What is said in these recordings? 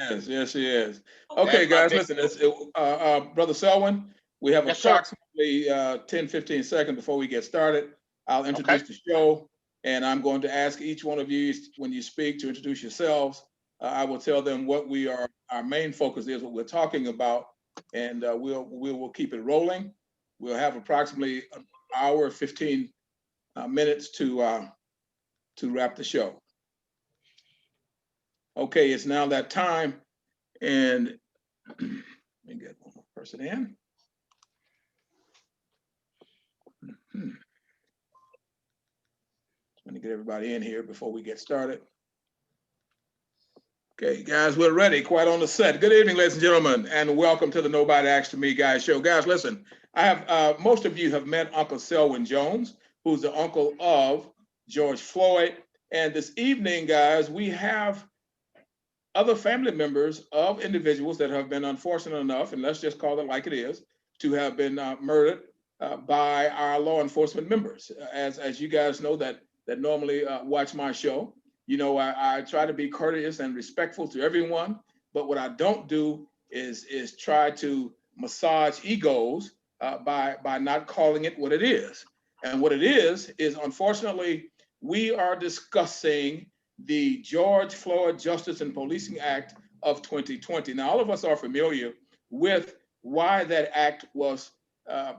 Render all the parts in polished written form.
Yes, yes, he is. That's Okay, my guys, big. listen, Brother Selwyn, we have Yes, sir. approximately 10, 15 seconds before we get started. I'll Okay. introduce the show, and I'm going to ask each one of you, when you speak, to introduce yourselves. I will tell them what our main focus is, what we're talking about, and we will keep it rolling. We'll have approximately an hour, 15 minutes to wrap the show. Okay, it's now that time, and let me get one more person in. Let me get everybody in here before we get started. Okay, guys, we're ready, quite on the set. Good evening, ladies and gentlemen, and welcome to the Nobody Asked Me Guys show. Guys, listen, I have most of you have met Uncle Selwyn Jones, who's the uncle of George Floyd. And this evening, guys, we have other family members of individuals that have been unfortunate enough, and let's just call it like it is, to have been murdered by our law enforcement members. As you guys know that normally watch my show, you know, I try to be courteous and respectful to everyone, but what I don't do is try to massage egos by not calling it what it is. And what it is unfortunately, we are discussing the George Floyd Justice and Policing Act of 2020. Now, all of us are familiar with why that act was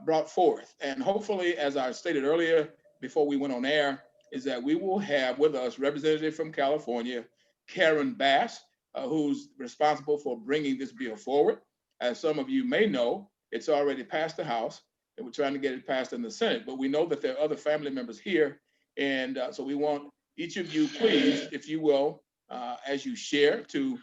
brought forth. And hopefully, as I stated earlier before we went on air, is that we will have with us representative from California, Karen Bass, who's responsible for bringing this bill forward. As some of you may know, it's already passed the House, and we're trying to get it passed in the Senate. But we know that there are other family members here, and so we want each of you, please, if you will, as you share, to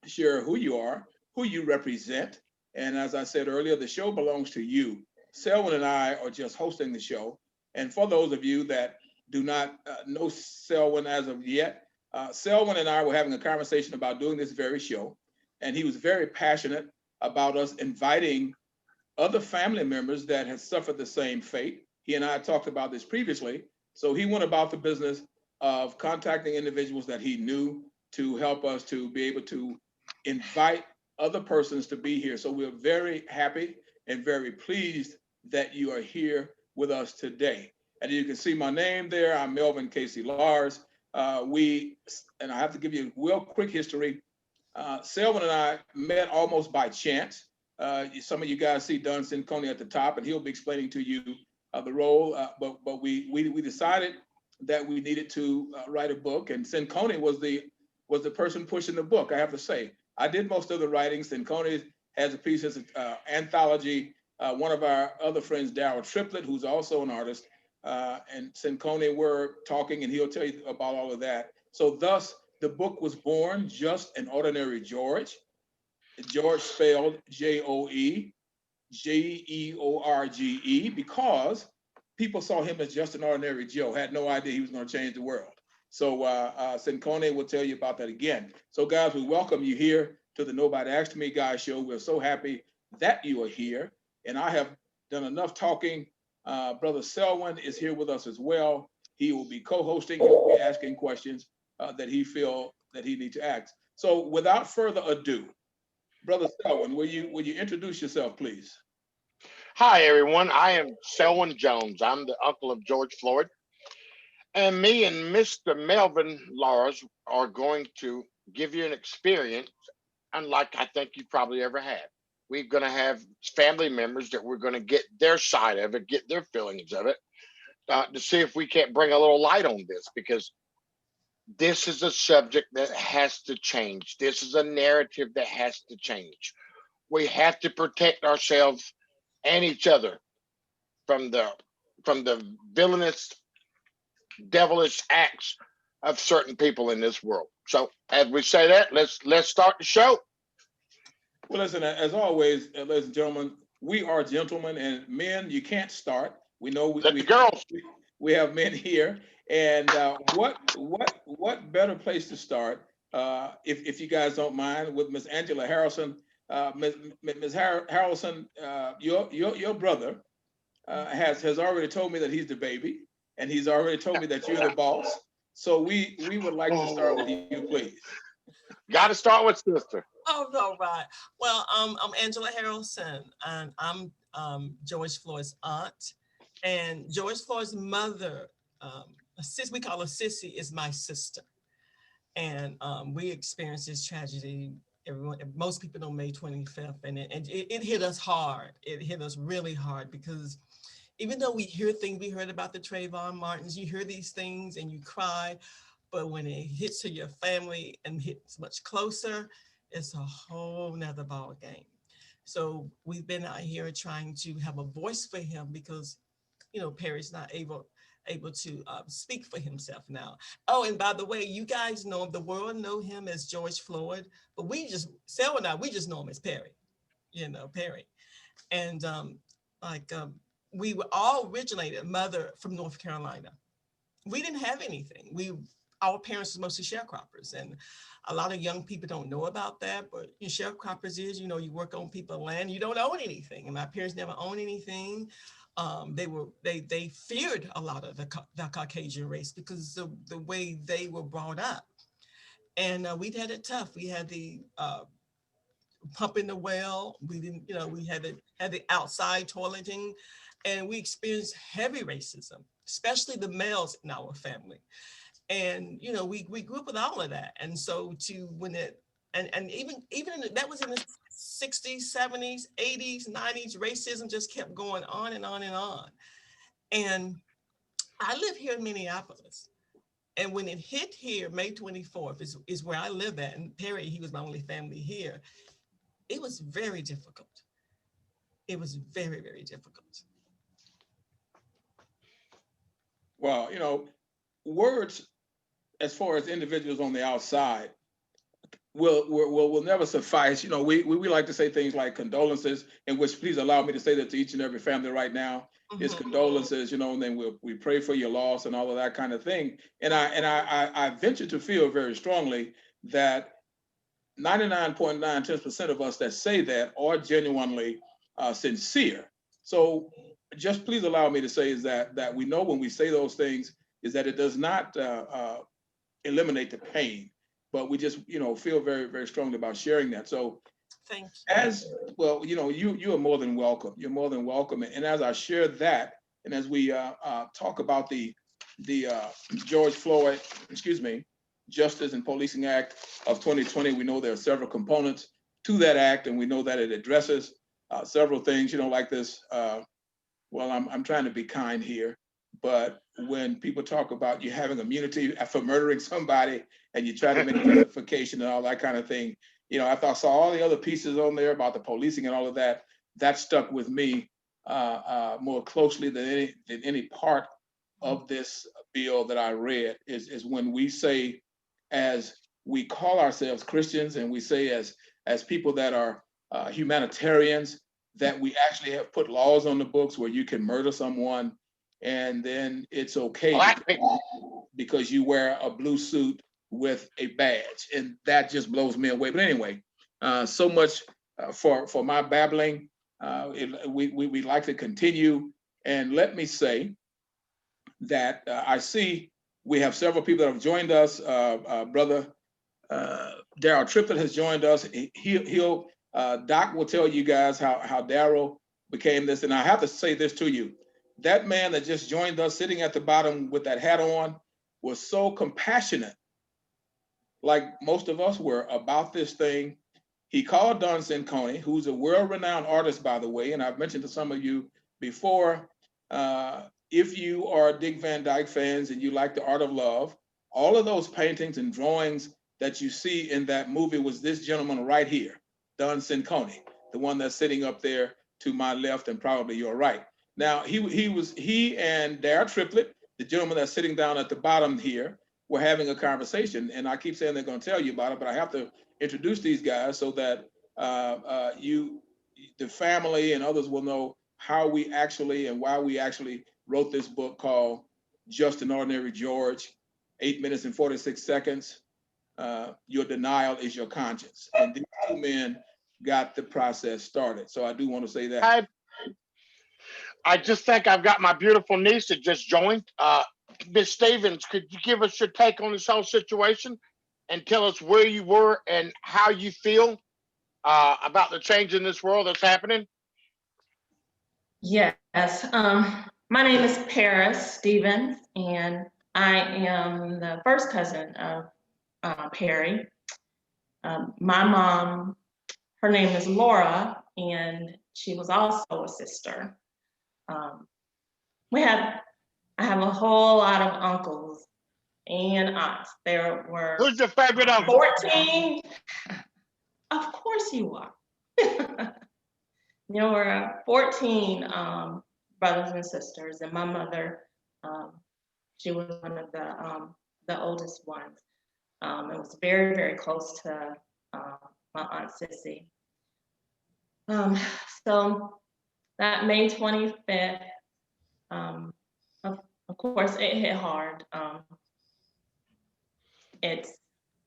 share who you are, who you represent. And as I said earlier, the show belongs to you. Selwyn and I are just hosting the show. And for those of you that do not know Selwyn as of yet, Selwyn and I were having a conversation about doing this very show. And he was very passionate about us inviting other family members that had suffered the same fate. He and I talked about this previously. So he went about the business of contacting individuals that he knew to help us to be able to invite other persons to be here. So we're very happy and very pleased that you are here with us today. And you can see my name there. I'm Melvin Casey Lars. And I have to give you a real quick history. Selwyn and I met almost by chance. Some of you guys see Don Sinconi at the top, and he'll be explaining to you the role. But we decided that we needed to write a book, and Sinconi was the person pushing the book. I have to say, I did most of the writing. Sinconi has a piece as an anthology. One of our other friends, Daryl Triplett, who's also an artist, and Sinconi were talking, and he'll tell you about all of that. So thus, the book was born, Just an Ordinary George. George spelled Joe George, because people saw him as just an ordinary Joe, had no idea he was going to change the world. So Sinconi will tell you about that again. So guys, we welcome you here to the Nobody Asked Me Guys show. We're so happy that you are here. And I have done enough talking. Brother Selwyn is here with us as well. He will be co-hosting. He will be asking questions that he feel that he needs to ask. So without further ado, Brother Selwyn, will you introduce yourself, please? Hi, everyone. I am Selwyn Jones. I'm the uncle of George Floyd. And me and Mr. Melvin Lars are going to give you an experience unlike I think you probably ever had. We're going to have family members that we're going to get their side of it, get their feelings of it, to see if we can't bring a little light on this, because this is a subject that has to change. This is a narrative that has to change. We have to protect ourselves and each other from the villainous, devilish acts of certain people in this world. So, as we say that, let's start the show. Well, listen, as always, ladies and gentlemen, we are gentlemen, and men, you can't start. We know Let the girls. we have men here, and what better place to start, if you guys don't mind, with Miss Angela Harrelson. Ms. Harrelson, your brother has already told me that he's the baby, and he's already told me that you're the boss. So we would like to start with you, please. Got to start with sister. Oh, no, right. Well, I'm Angela Harrelson, and I'm George Floyd's aunt. And George Floyd's mother, we call her Sissy, is my sister. And we experienced this tragedy. Most people on May 25th, and it hit us hard. It hit us really hard because even though we hear things, we heard about the Trayvon Martins, you hear these things and you cry, but when it hits to your family and hits much closer, it's a whole nother ball game. So we've been out here trying to have a voice for him because, Perry's not able to speak for himself now. Oh, and by the way, you guys know the world know him as George Floyd, but Selwyn and I, we just know him as Perry. Perry, and like we were all originated mother from North Carolina. We didn't have anything. Our parents were mostly sharecroppers, and a lot of young people don't know about that. But sharecroppers is, you work on people's land, you don't own anything. And my parents never owned anything. They feared a lot of the Caucasian race because of the way they were brought up, and we'd had it tough. We had the pumping the well. We didn't, we had the outside toileting, and we experienced heavy racism, especially the males in our family. And we grew up with all of that. And so that was in the 60s, 70s, 80s, 90s, racism just kept going on and on and on. And I live here in Minneapolis. And when it hit here, May 24th is where I live at. And Perry, he was my only family here. It was very difficult. It was very, very difficult. Well, words, as far as individuals on the outside, will never suffice. We like to say things like condolences, in which, please allow me to say that to each and every family right now. It's condolences, and then we pray for your loss and all of that kind of thing. And I venture to feel very strongly that 99.9% of us that say that are genuinely sincere. So just please allow me to say is that we know when we say those things is that it does not eliminate the pain, but we just feel very, very strongly about sharing that. So thank you. As well, you are more than welcome. You're more than welcome. And as I share that, and as we talk about the George Floyd, Justice and Policing Act of 2020, we know there are several components to that act, and we know that it addresses several things, like this. Well, I'm trying to be kind here, but when people talk about you having immunity for murdering somebody, and you try to make justification and all that kind of thing, after I saw all the other pieces on there about the policing and all of that, that stuck with me more closely than any part of this bill that I read is when we say, as we call ourselves Christians, and we say as people that are humanitarians, that we actually have put laws on the books where you can murder someone, and then it's okay because you wear a blue suit with a badge, and that just blows me away. But anyway, so much for my babbling. We like to continue, and let me say that I see we have several people that have joined us. Brother Daryl Triplett has joined us. Doc will tell you guys how Daryl became this, and I have to say this to you. That man that just joined us, sitting at the bottom with that hat on, was so compassionate, like most of us were, about this thing. He called Don Cincone, who's a world-renowned artist, by the way, and I've mentioned to some of you before, if you are Dick Van Dyke fans and you like The Art of Love, all of those paintings and drawings that you see in that movie was this gentleman right here, Don Cincone, the one that's sitting up there to my left and probably your right. Now, he and Daryl Triplett, the gentleman that's sitting down at the bottom here, were having a conversation, and I keep saying they're going to tell you about it, but I have to introduce these guys so that the family and others will know how we actually and why we actually wrote this book called Just an Ordinary George, 8 minutes and 46 seconds. Your denial is your conscience. And these two men got the process started. So I do want to say that. I just think I've got my beautiful niece that just joined. Miss Stevens, could you give us your take on this whole situation? and tell us where you were and how you feel about the change in this world that's happening? Yes. My name is Paris Stevens, and I am the first cousin of Perry. My mom, her name is Laura, and she was also a sister. I have a whole lot of uncles and aunts. There were Who's your favorite uncle? 14. Of course you are. There were 14 brothers and sisters, and my mother, she was one of the oldest ones. It was very, very close to my Aunt Sissy. So that May 25th, of course, it hit hard. It's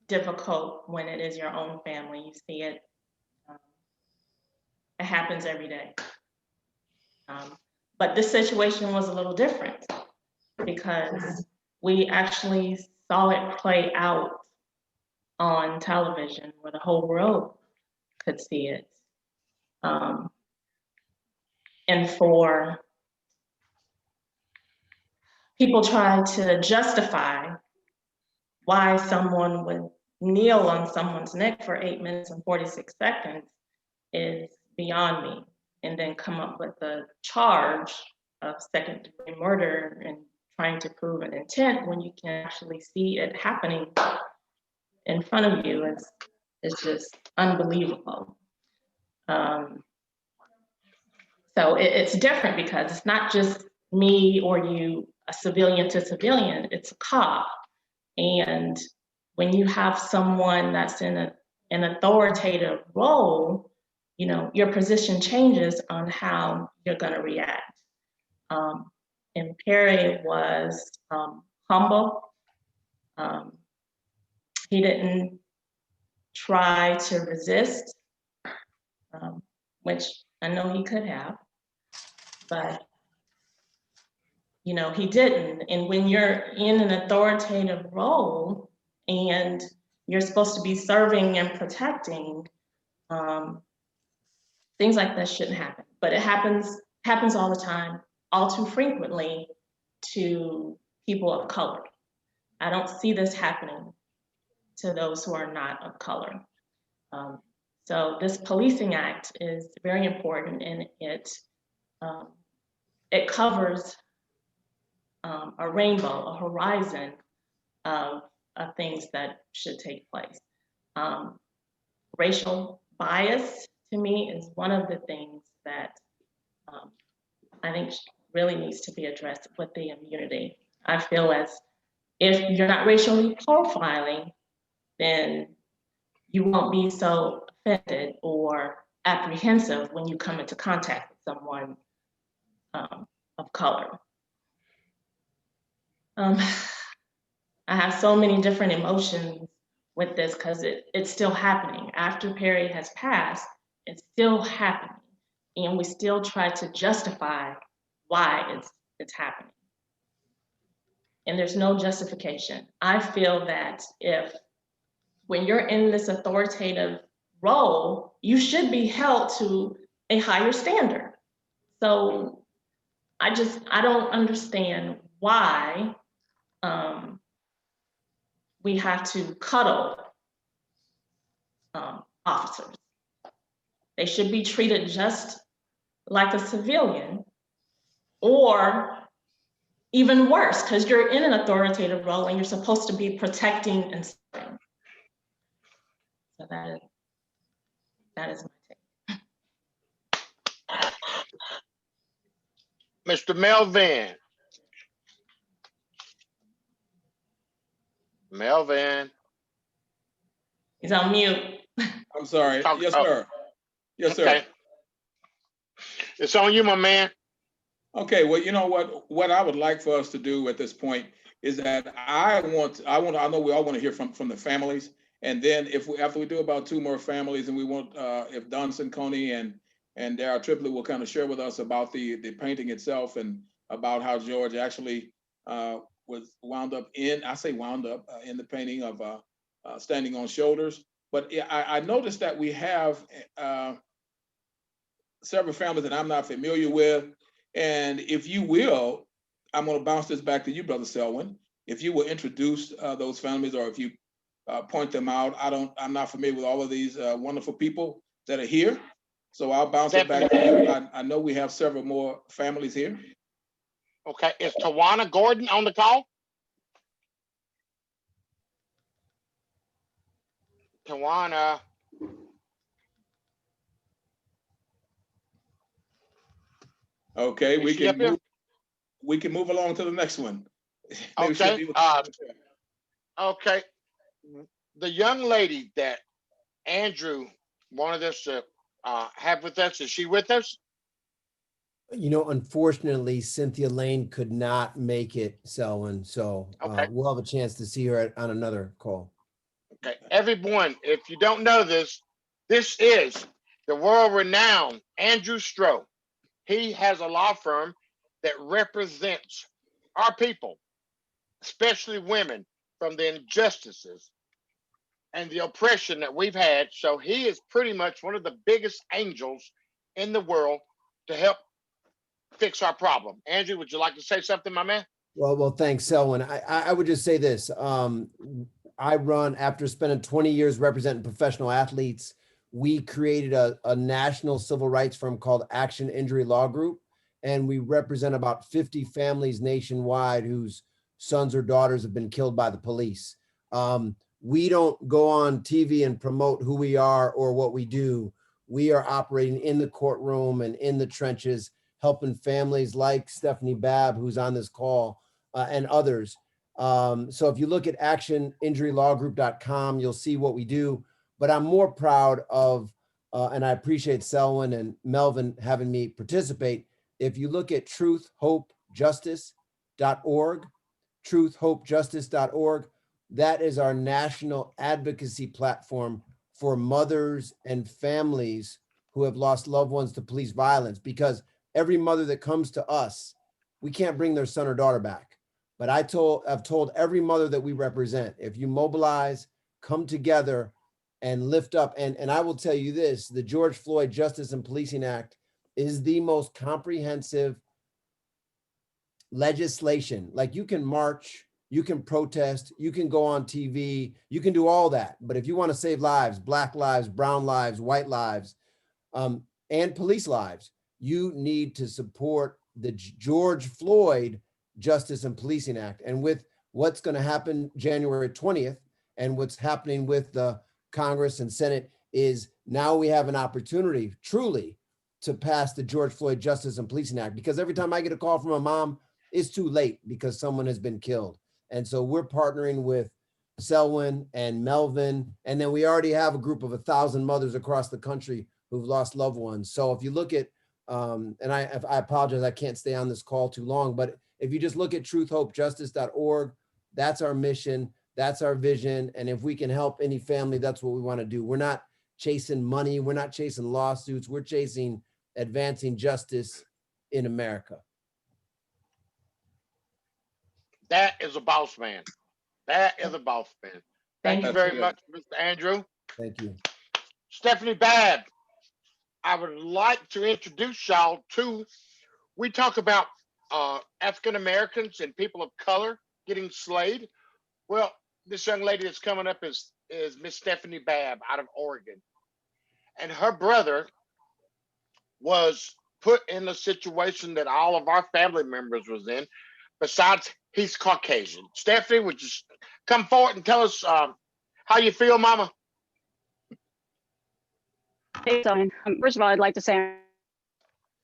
difficult when it is your own family. You see it. It happens every day. But this situation was a little different because we actually saw it play out on television where the whole world could see it. And for people try to justify why someone would kneel on someone's neck for 8 minutes and 46 seconds is beyond me. And then come up with a charge of second-degree murder and trying to prove an intent when you can actually see it happening in front of you is just unbelievable. So it's different because it's not just me or you, a civilian to civilian, it's a cop. And when you have someone that's in an authoritative role, you know, your position changes on how you're gonna react. And Perry was humble. He didn't try to resist, which I know he could have, but you know, he didn't. And when you're in an authoritative role and you're supposed to be serving and protecting, things like that shouldn't happen. But it happens all the time, all too frequently to people of color. I don't see this happening to those who are not of color. So this policing act is very important, and it covers a rainbow, a horizon of things that should take place. Racial bias, to me, is one of the things that I think really needs to be addressed with the immunity. I feel as if you're not racially profiling, then you won't be so offended or apprehensive when you come into contact with someone of color. I have so many different emotions with this because it's still happening. After Perry has passed, it's still happening. And we still try to justify why it's happening. And there's no justification. I feel that when you're in this authoritative role, you should be held to a higher standard. So I don't understand why we have to cuddle officers. They should be treated just like a civilian, or even worse, because you're in an authoritative role and you're supposed to be protecting and serving. So that is my take. Mr. Melvin. Melvin. He's on mute. I'm sorry. Yes, sir. Yes, sir. Okay. It's on you, my man. Okay, well, you know what I would like for us to do at this point is that I know we all want to hear from the families, and then after we do about 2 more families, and we want if Don Coney and Daryl Triplett will kind of share with us about the painting itself and about how George actually was wound up in the painting of standing on shoulders. But I noticed that we have several families that I'm not familiar with. And if you will, I'm going to bounce this back to you, Brother Selwyn. If you will introduce those families, or if you point them out. I'm not familiar with all of these wonderful people that are here. So I'll bounce it back to you. I know we have several more families here. Okay, is Tawana Gordon on the call? Tawana. Okay, we can move along to the next one. Okay. Okay. The young lady that Andrew wanted us to have with us, is she with us? You know, unfortunately, Cynthia Lane could not make it, Selwyn. So Okay. we'll have a chance to see her on another call. Okay. Everyone, if you don't know this, this is the world-renowned Andrew Stroth. He has a law firm that represents our people, especially women, from the injustices and the oppression that we've had. So he is pretty much one of the biggest angels in the world to help fix our problem. Andrew, would you like to say something, my man? Well, thanks, Selwyn. I would just say this. I run, after spending 20 years representing professional athletes, we created a national civil rights firm called Action Injury Law Group. And we represent about 50 families nationwide whose sons or daughters have been killed by the police. We don't go on TV and promote who we are or what we do. We are operating in the courtroom and in the trenches, helping families like Stephanie Babb, who's on this call, and others. So if you look at actioninjurylawgroup.com, you'll see what we do. But I'm more proud of, and I appreciate Selwyn and Melvin having me participate. If you look at truthhopejustice.org, truthhopejustice.org, that is our national advocacy platform for mothers and families who have lost loved ones to police violence. Because every mother that comes to us, we can't bring their son or daughter back. But I've told every mother that we represent, if you mobilize, come together and lift up. And I will tell you this, the George Floyd Justice and Policing Act is the most comprehensive legislation. Like, you can march, you can protest, you can go on TV, you can do all that. But if you want to save lives, Black lives, brown lives, white lives, and police lives, you need to support the George Floyd Justice and Policing Act. And with what's going to happen January 20th and what's happening with the Congress and Senate, is now we have an opportunity truly to pass the George Floyd Justice and Policing Act. Because every time I get a call from a mom, it's too late because someone has been killed. And so we're partnering with Selwyn and Melvin, and then we already have a group of 1,000 mothers across the country who've lost loved ones. So if you look at, and I apologize, I can't stay on this call too long, but if you just look at truthhopejustice.org, that's our mission, that's our vision. And if we can help any family, that's what we want to do. We're not chasing money, we're not chasing lawsuits, we're chasing advancing justice in America. That is a boss man. That is a boss man. Thank you very much, Mr. Andrew. Thank you. Stephanie Babb, I would like to introduce y'all to, we talk about African Americans and people of color getting slayed. Well, this young lady that's coming up is Miss Stephanie Babb out of Oregon. And her brother was put in a situation that all of our family members was in. Besides, he's Caucasian. Stephanie, would you come forward and tell us how you feel, Mama? Hey, Selwyn. First of all, I'd like to say I'm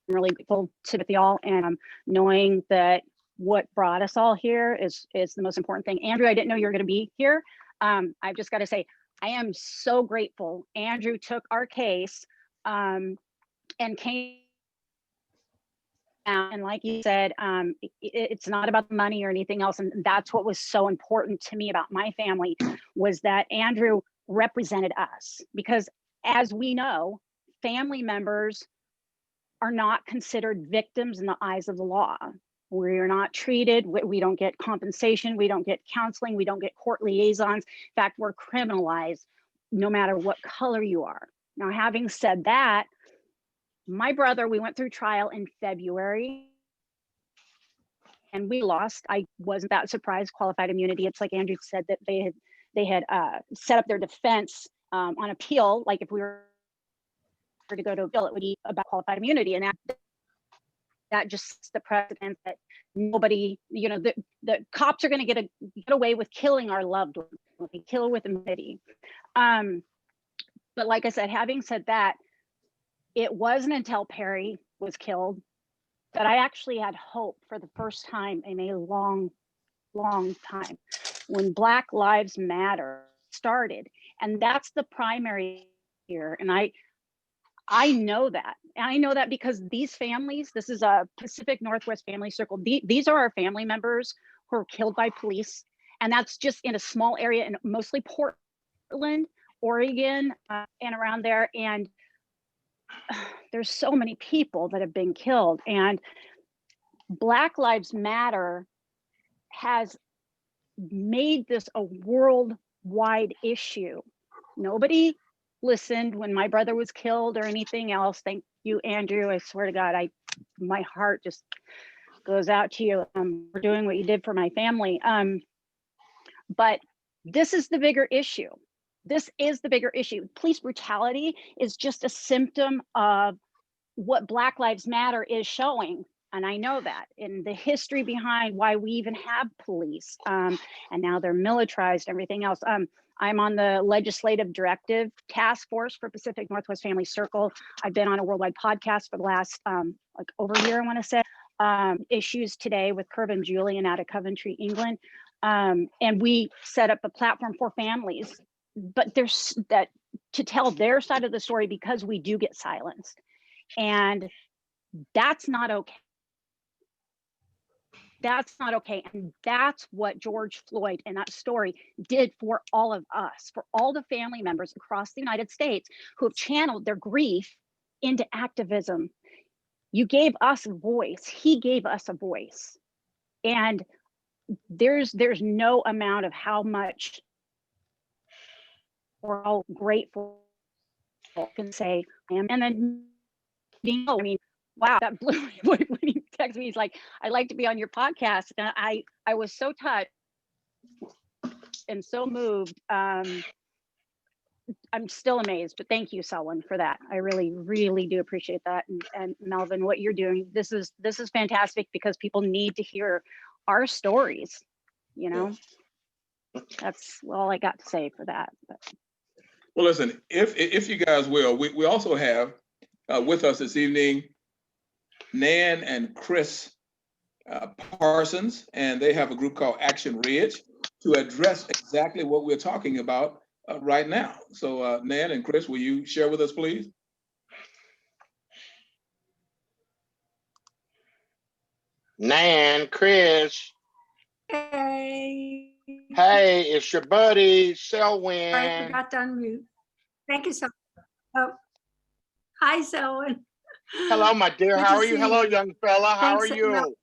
really grateful to with y'all, and knowing that what brought us all here is the most important thing. Andrew, I didn't know you were going to be here. I've just got to say, I am so grateful. Andrew took our case and came out, and like you said, it's not about the money or anything else. And that's what was so important to me about my family, was that Andrew represented us. Because as we know, family members are not considered victims in the eyes of the law. We're not treated, we don't get compensation, we don't get counseling, we don't get court liaisons. In fact, we're criminalized no matter what color you are. Now, having said that, my brother, we went through trial in February and we lost. I wasn't that surprised. Qualified immunity. It's like Andrew said, that they had set up their defense on appeal. Like if we were to go to appeal, it would be about qualified immunity, and that just sets the precedent that nobody, you know, the cops are going to get away with killing our loved ones. They kill with immunity. But like I said, having said that, it wasn't until Perry was killed that I actually had hope for the first time in a long, long time, when Black Lives Matter started. And that's the primary here. And I know that. And I know that because these families, this is a Pacific Northwest Family Circle. These are our family members who were killed by police. And that's just in a small area, and mostly Portland, Oregon, and around there. And there's so many people that have been killed. And Black Lives Matter has made this a worldwide issue. Nobody listened when my brother was killed or anything else. Thank you, Andrew. I swear to God, my heart just goes out to you for doing what you did for my family. But this is the bigger issue. This is the bigger issue. Police brutality is just a symptom of what Black Lives Matter is showing. And I know that in the history behind why we even have police, and now they're militarized, everything else. I'm on the legislative directive task force for Pacific Northwest Family Circle. I've been on a worldwide podcast for the last like over a year, I want to say. Issues Today with Curve and Julian out of Coventry, England. And we set up a platform for families, but there's that to tell their side of the story, because we do get silenced. And that's not okay. That's not okay. And that's what George Floyd and that story did for all of us, for all the family members across the United States who have channeled their grief into activism. You gave us a voice. He gave us a voice. And there's no amount of how much we're all grateful can say I am. And then, you know, I mean, wow, that blew me when he texted me. He's like, I'd like to be on your podcast. And I was so touched and so moved. I'm still amazed, but thank you, Selwyn, for that. I really, really do appreciate that. And Melvin, what you're doing, this is fantastic, because people need to hear our stories, you know. That's all I got to say for that. But. Well, listen, if you guys will, we also have with us this evening Nan and Chris Parsons, and they have a group called Action Ridge to address exactly what we're talking about right now. So Nan and Chris, will you share with us, please? Nan, Chris. Hey. Hey, it's your buddy, Selwyn. I forgot to unmute. Thank you so much. Oh. Hi, Selwyn. Hello, my dear. Good How to are you? see Hello, you. young fella. How Thanks, are you?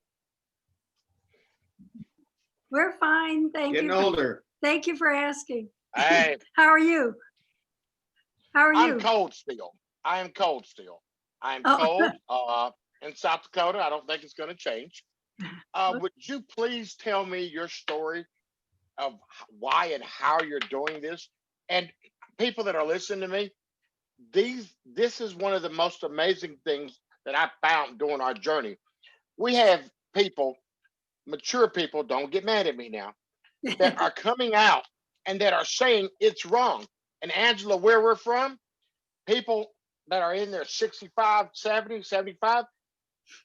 We're fine. Thank Getting you. older. Thank you for asking. Hey, How are you? How are you? I'm cold still. I am cold still. I am Oh. cold in South Dakota. I don't think it's going to change. Would you please tell me your story of why and how you're doing this? And people that are listening to me, this is one of the most amazing things that I found during our journey. We have people, mature people, don't get mad at me now, that are coming out and that are saying it's wrong. And Angela, where we're from, people that are in their 65, 70, 75,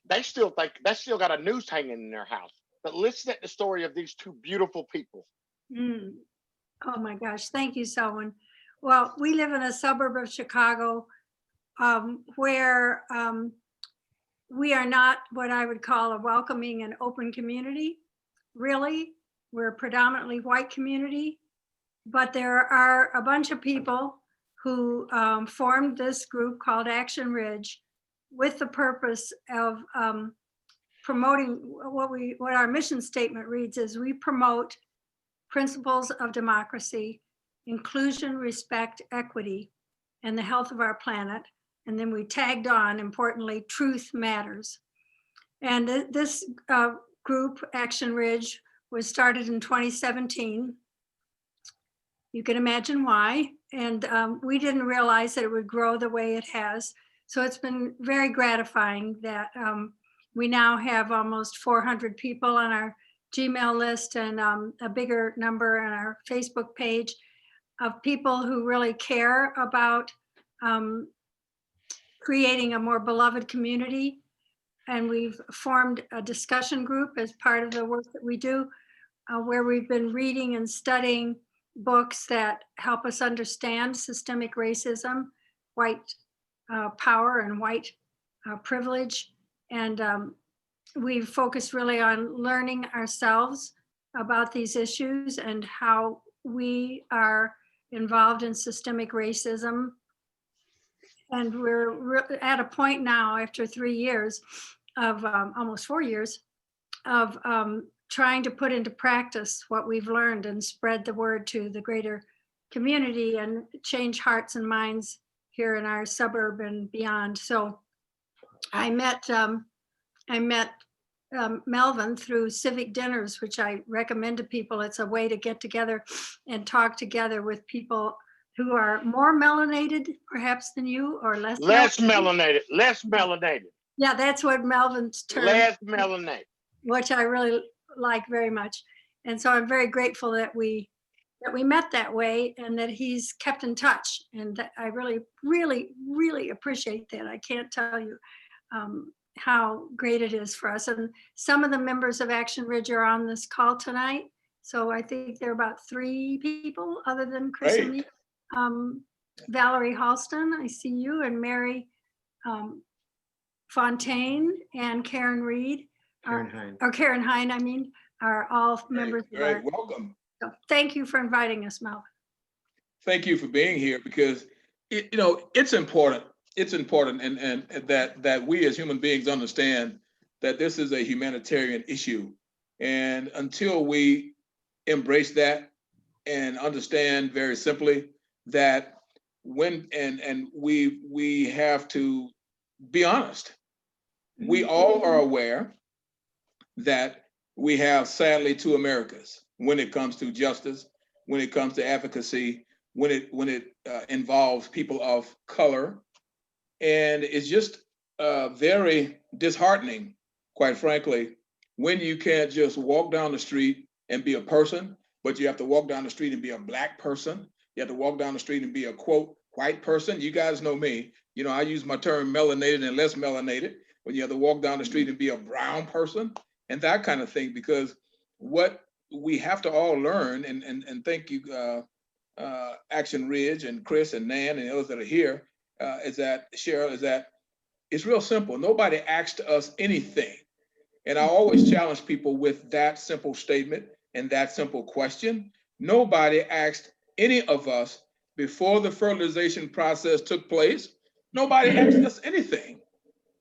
they still think they still got a noose hanging in their house. But listen to the story of these two beautiful people. Oh my gosh, thank you, Selwyn. Well, we live in a suburb of Chicago where we are not what I would call a welcoming and open community. Really, we're a predominantly white community, but there are a bunch of people who formed this group called Action Ridge with the purpose of promoting what our mission statement reads is we promote principles of democracy, inclusion, respect, equity, and the health of our planet. And then we tagged on, importantly, truth matters. And this group, Action Ridge, was started in 2017. You can imagine why. And we didn't realize that it would grow the way it has. So it's been very gratifying that we now have almost 400 people on our Gmail list and a bigger number on our Facebook page of people who really care about creating a more beloved community. And we've formed a discussion group as part of the work that we do, where we've been reading and studying books that help us understand systemic racism, white power and white privilege. And we've focused really on learning ourselves about these issues and how we are involved in systemic racism. And we're at a point now, after 3 years of almost 4 years of trying to put into practice what we've learned and spread the word to the greater community and change hearts and minds here in our suburb and beyond. So I met Melvin through civic dinners, which I recommend to people. It's a way to get together and talk together with people who are more melanated perhaps than you, or less melanated. Less melanated. Yeah, that's what Melvin's term. Less melanated. Which I really like very much. And so I'm very grateful that we met that way and that he's kept in touch. And that I really, really, really appreciate that. I can't tell you how great it is for us. And some of the members of Action Ridge are on this call tonight. So I think there are about 3 people other than Chris and me. Valerie Halston, I see you, and Mary Fontaine and Karen Reed. Karen Hine, I mean, are all members of our. Welcome. So thank you for inviting us, Melvin. Thank you for being here, because it's important. It's important, and that we as human beings understand that this is a humanitarian issue, and until we embrace that and understand very simply that we have to be honest. We all are aware that we have, sadly, 2 Americas when it comes to justice, when it comes to advocacy, when it involves people of color. And it's just very disheartening, quite frankly, when you can't just walk down the street and be a person, but you have to walk down the street and be a Black person. You have to walk down the street and be a, quote, white person. You guys know me. I use my term melanated and less melanated. When you have to walk down the street and be a brown person and that kind of thing, because what we have to all learn, and thank you, Action Ridge and Chris and Nan and others that are here, Cheryl, is that it's real simple. Nobody asked us anything. And I always challenge people with that simple statement and that simple question. Nobody asked any of us before the fertilization process took place. Nobody asked us anything.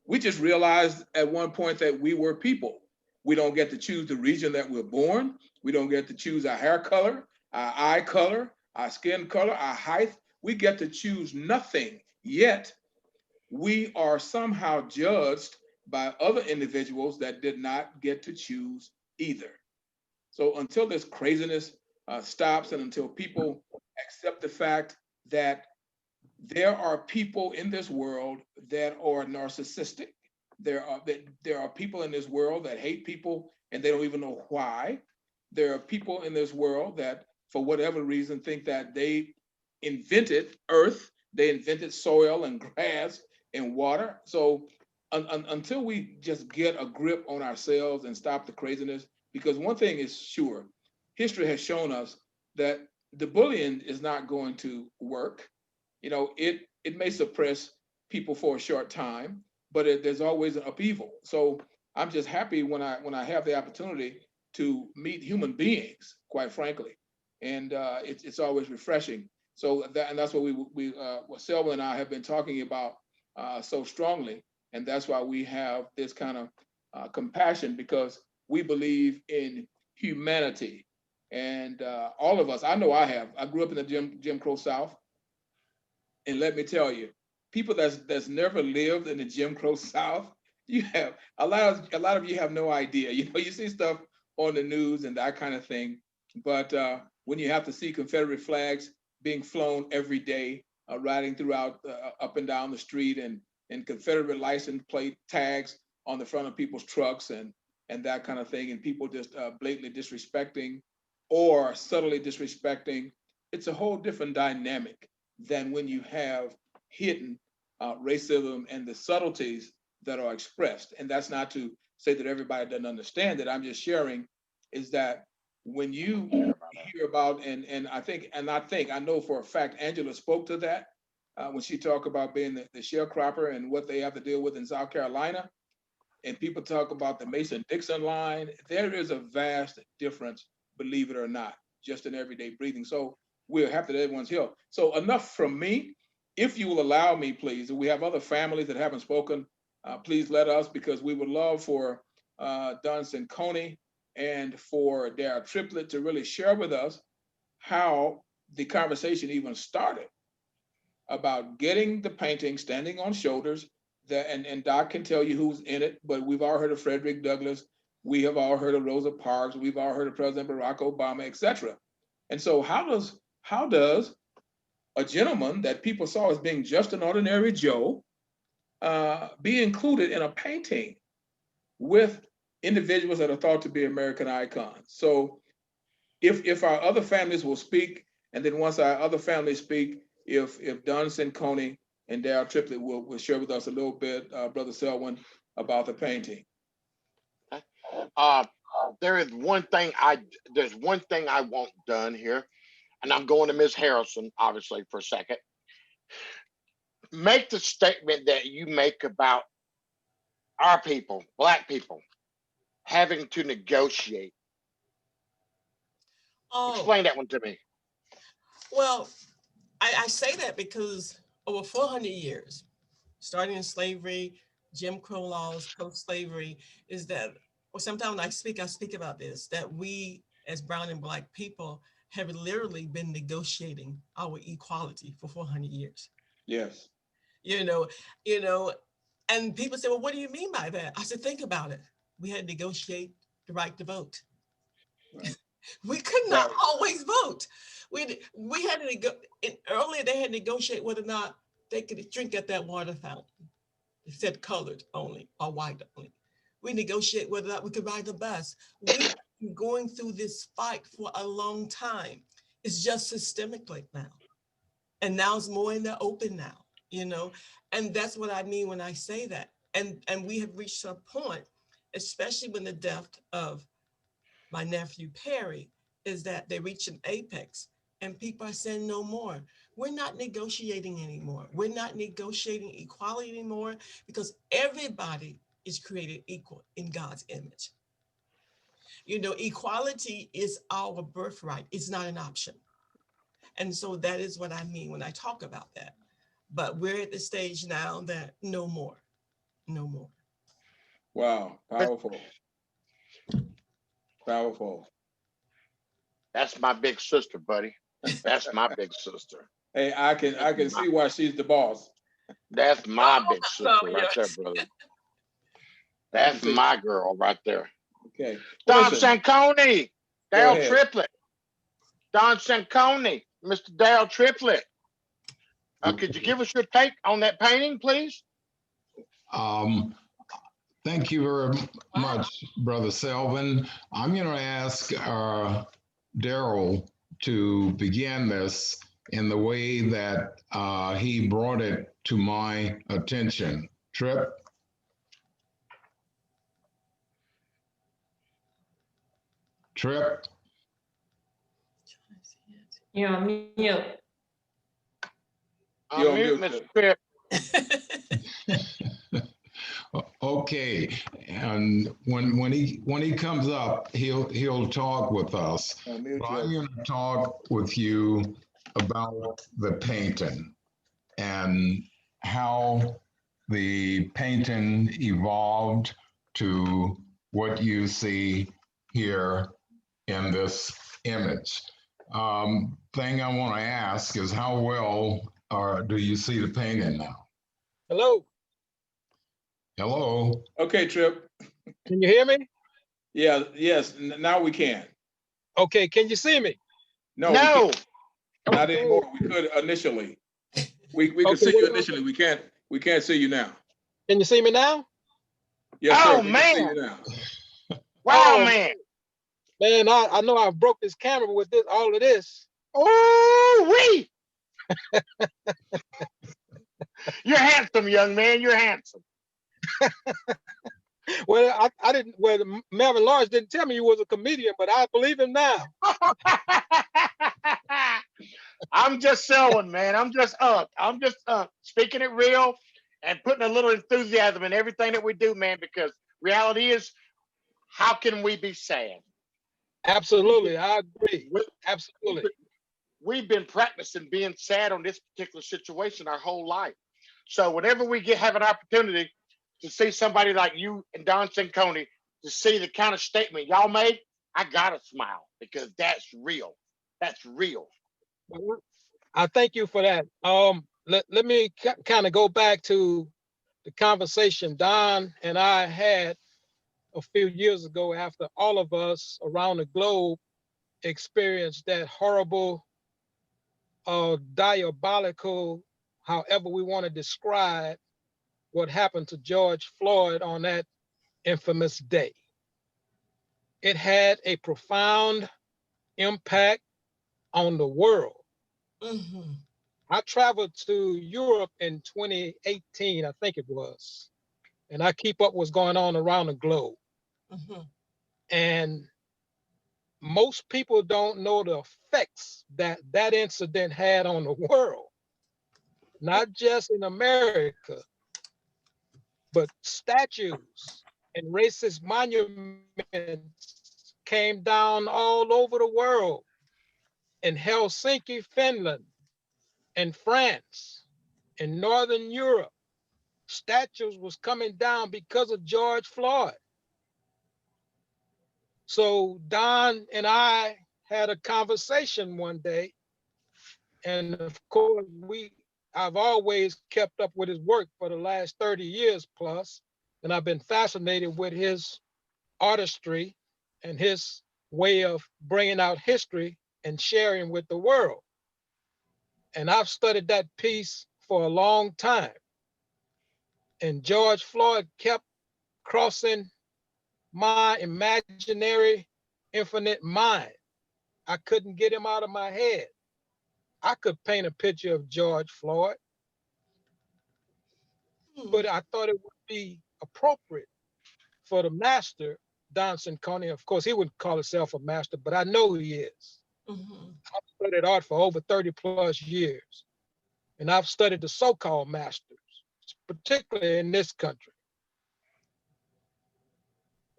We just realized at one point that we were people. We don't get to choose the region that we're born. We don't get to choose our hair color, our eye color, our skin color, our height. We get to choose nothing. Yet we are somehow judged by other individuals that did not get to choose either. So until this craziness stops, and until people accept the fact that there are people in this world that are narcissistic, there are people in this world that hate people and they don't even know why. There are people in this world that, for whatever reason, think that they invented earth, they invented soil and grass and water. So until we just get a grip on ourselves and stop the craziness, because one thing is sure, history has shown us that the bullying is not going to work. It may suppress people for a short time, but there's always an upheaval. So I'm just happy when I have the opportunity to meet human beings, quite frankly, and it's always refreshing. So that's what what Selwyn and I have been talking about so strongly, and that's why we have this kind of compassion because we believe in humanity. And all of us, I know I have. I grew up in the Jim Crow South, and let me tell you, people that's never lived in the Jim Crow South, you have a lot of you have no idea. You know, you see stuff on the news and that kind of thing, but when you have to see Confederate flags being flown every day, riding throughout up and down the street, and Confederate license plate tags on the front of people's trucks and that kind of thing, and people just blatantly disrespecting or subtly disrespecting, it's a whole different dynamic than when you have hidden racism and the subtleties that are expressed. And that's not to say that everybody doesn't understand it. I'm just sharing is that when you hear about, and I know for a fact, Angela spoke to that when she talked about being the sharecropper and what they have to deal with in South Carolina. And people talk about the Mason-Dixon line. There is a vast difference, believe it or not, just in everyday breathing. So we're happy that everyone's here. So enough from me. If you will allow me, please, we have other families that haven't spoken. Please let us, because we would love for Dunson Coney and for Daryl Triplett to really share with us how the conversation even started about getting the painting, standing on shoulders, that, and Doc can tell you who's in it, but we've all heard of Frederick Douglass. We have all heard of Rosa Parks. We've all heard of President Barack Obama, etc. And so how does a gentleman that people saw as being just an ordinary Joe be included in a painting with individuals that are thought to be American icons? So if our other families will speak, and then once our other families speak, if Dunson Coney and Daryl Triplett will share with us a little bit, Brother Selwyn, about the painting. There's one thing I want done here, and I'm going to Ms. Harrison, obviously, for a second. Make the statement that you make about our people, Black people, having to negotiate. Explain that one to me. Well, I say that because over 400 years, starting in slavery, Jim Crow laws, post-slavery, is that, or sometimes when I speak about this, that we as brown and Black people have literally been negotiating our equality for 400 years. Yes. You know, and people say, well, what do you mean by that? I said, think about it. We had to negotiate the right to vote. Right. We could not always vote. We had to earlier they had to negotiate whether or not they could drink at that water fountain. It said colored only or white only. We negotiate whether or not we could ride the bus. We've been going through this fight for a long time. It's just systemically now. And now it's more in the open now, and that's what I mean when I say that. And we have reached a point, especially when the death of my nephew Perry, is that they reach an apex and people are saying no more. We're not negotiating anymore. We're not negotiating equality anymore because everybody is created equal in God's image. Equality is our birthright. It's not an option. And so that is what I mean when I talk about that. But we're at the stage now that no more. Wow, powerful. Powerful. That's my big sister, buddy. That's my big sister. Hey, I can see why she's the boss. That's my big sister right there, brother. That's my girl right there. Okay. Dunson Coney, Daryl Triplett. Dunson Coney, Mr. Daryl Triplett. Could you give us your take on that painting, please? Thank you very much, Brother Selwyn. I'm going to ask Daryl to begin this in the way that he brought it to my attention. Trip? Trip? You're on mute. You're on mute, Mr. Trip. Okay, and when he comes up, he'll talk with us. But I'm going to talk with you about the painting and how the painting evolved to what you see here in this image. Thing I want to ask is how well do you see the painting now? Hello, Hello? Okay, Trip. can you hear me? Yeah, yes, now we can. Okay, can you see me? No, we No, can't. Not anymore. We could initially. We could Okay, see what you about- initially. We can't see you now. Can you see me now? Yes, Oh, sir. We can see man. you now. wow, Oh, man. Man, I know I broke this camera with this, all of this. Oh, you're handsome, young man. You're handsome. Well, I didn't, well, Melvin Lars didn't tell me you was a comedian, but I believe him now. I'm just Selwyn, man. I'm just speaking it real and putting a little enthusiasm in everything that we do, man, because reality is, how can we be sad? Absolutely, I agree. We- Absolutely. We've been practicing being sad on this particular situation our whole life. So whenever we have an opportunity to see somebody like you and Don Cincone, to see the kind of statement y'all made, I gotta smile because that's real. That's real. I thank you for that. Let me kind of go back to the conversation Don and I had a few years ago after all of us around the globe experienced that horrible, diabolical, however we want to describe what happened to George Floyd on that infamous day. It had a profound impact on the world. Mhm. I traveled to Europe in 2018, I think it was, and I keep up what's going on around the globe. Mhm. And most people don't know the effects that that incident had on the world, not just in America, but statues and racist monuments came down all over the world, in Helsinki, Finland, and France, in Northern Europe. Statues was coming down because of George Floyd. So Don and I had a conversation one day, and of course I've always kept up with his work for the last 30 years plus, and I've been fascinated with his artistry and his way of bringing out history and sharing with the world. And I've studied that piece for a long time. And George Floyd kept crossing my imaginary infinite mind. I couldn't get him out of my head. I could paint a picture of George Floyd, but I thought it would be appropriate for the master, Don Cincone. Of course, he wouldn't call himself a master, but I know he is. Mhm. I've studied art for over 30 plus years, and I've studied the so-called masters, particularly in this country.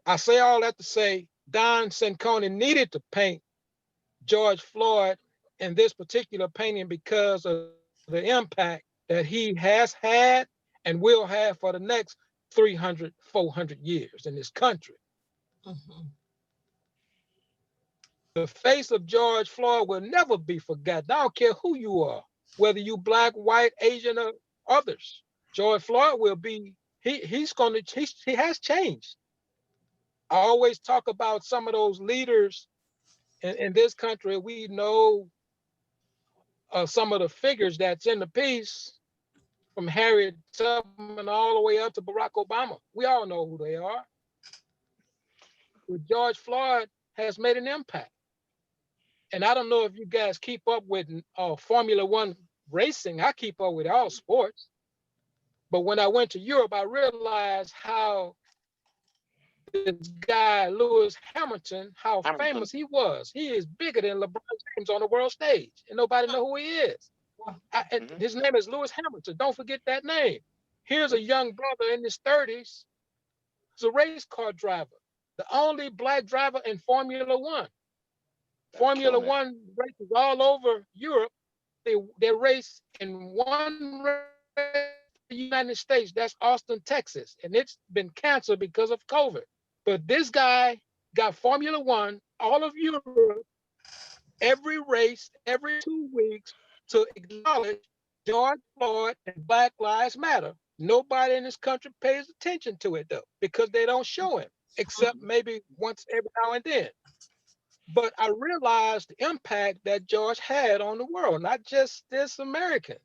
I say all that to say Don Cincone needed to paint George Floyd in this particular painting because of the impact that he has had and will have for the next 300, 400 years in this country. Mhm. The face of George Floyd will never be forgotten. I don't care who you are, whether you black, white, Asian, or others. George Floyd will be, he has changed. I always talk about some of those leaders in this country. We know some of the figures that's in the piece, from Harriet Tubman all the way up to Barack Obama. We all know who they are. But George Floyd has made an impact. And I don't know if you guys keep up with Formula One racing. I keep up with all sports. But when I went to Europe, I realized how this guy, Lewis Hamilton, how famous he was. He is bigger than LeBron James on the world stage, and nobody know who he is. His name is Lewis Hamilton. Don't forget that name. Here's a young brother in his 30s. He's a race car driver, the only black driver in Formula One. Formula One races all over Europe. They race in one race United States, that's Austin, Texas, and it's been canceled because of COVID. But this guy got Formula One, all of Europe, every race, every 2 weeks to acknowledge George Floyd and Black Lives Matter. Nobody in this country pays attention to it though, because they don't show him, except maybe once every now and then. But I realized the impact that George had on the world, not just this American.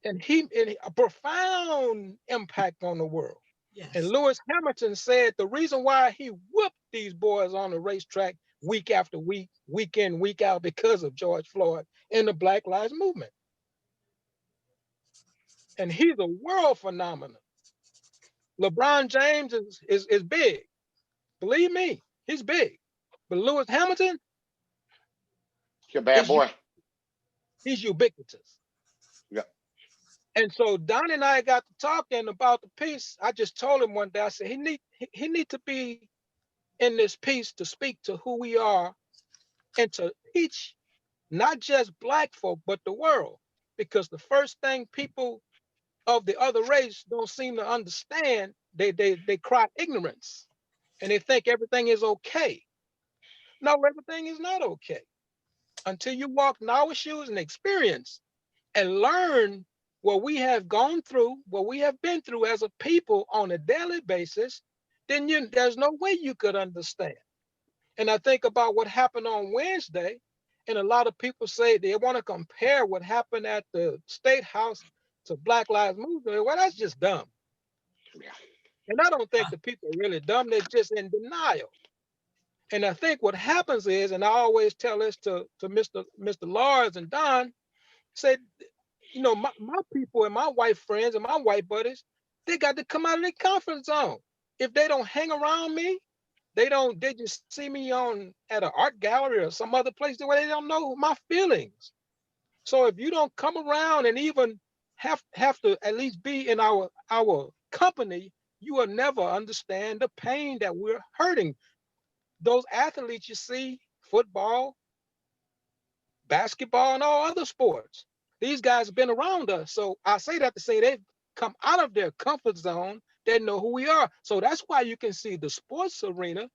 And a profound impact on the world. Yes. And Lewis Hamilton said the reason why he whooped these boys on the racetrack week after week, week in, week out, because of George Floyd and the Black Lives Movement. And he's a world phenomenon. LeBron James is big. Believe me, he's big. But Lewis Hamilton, You're a bad boy. he's ubiquitous. Yeah. And so Don and I got to talking about the piece. I just told him one day, I said, he need to be in this piece to speak to who we are and to teach not just Black folk, but the world. Because the first thing people of the other race don't seem to understand, they cry ignorance and they think everything is okay. No, everything is not okay until you walk in our shoes and experience and learn what we have gone through, what we have been through as a people on a daily basis. Then there's no way you could understand. And I think about what happened on Wednesday, and a lot of people say they want to compare what happened at the State House to Black Lives Movement. Well, that's just dumb. Yeah. And I don't think the people are really dumb. They're just in denial. And I think what happens is, and I always tell this to Mr. Lars and Don, said, you know, my people and my white friends and my white buddies, they got to come out of their comfort zone. If they don't hang around me, they just see me at an art gallery or some other place where they don't know my feelings. So if you don't come around and even have to at least be in our company, you will never understand the pain that we're hurting. Those athletes you see, football, basketball, and all other sports, these guys have been around us. So I say that to say they've come out of their comfort zone. They know who we are. So that's why you can see the sports arena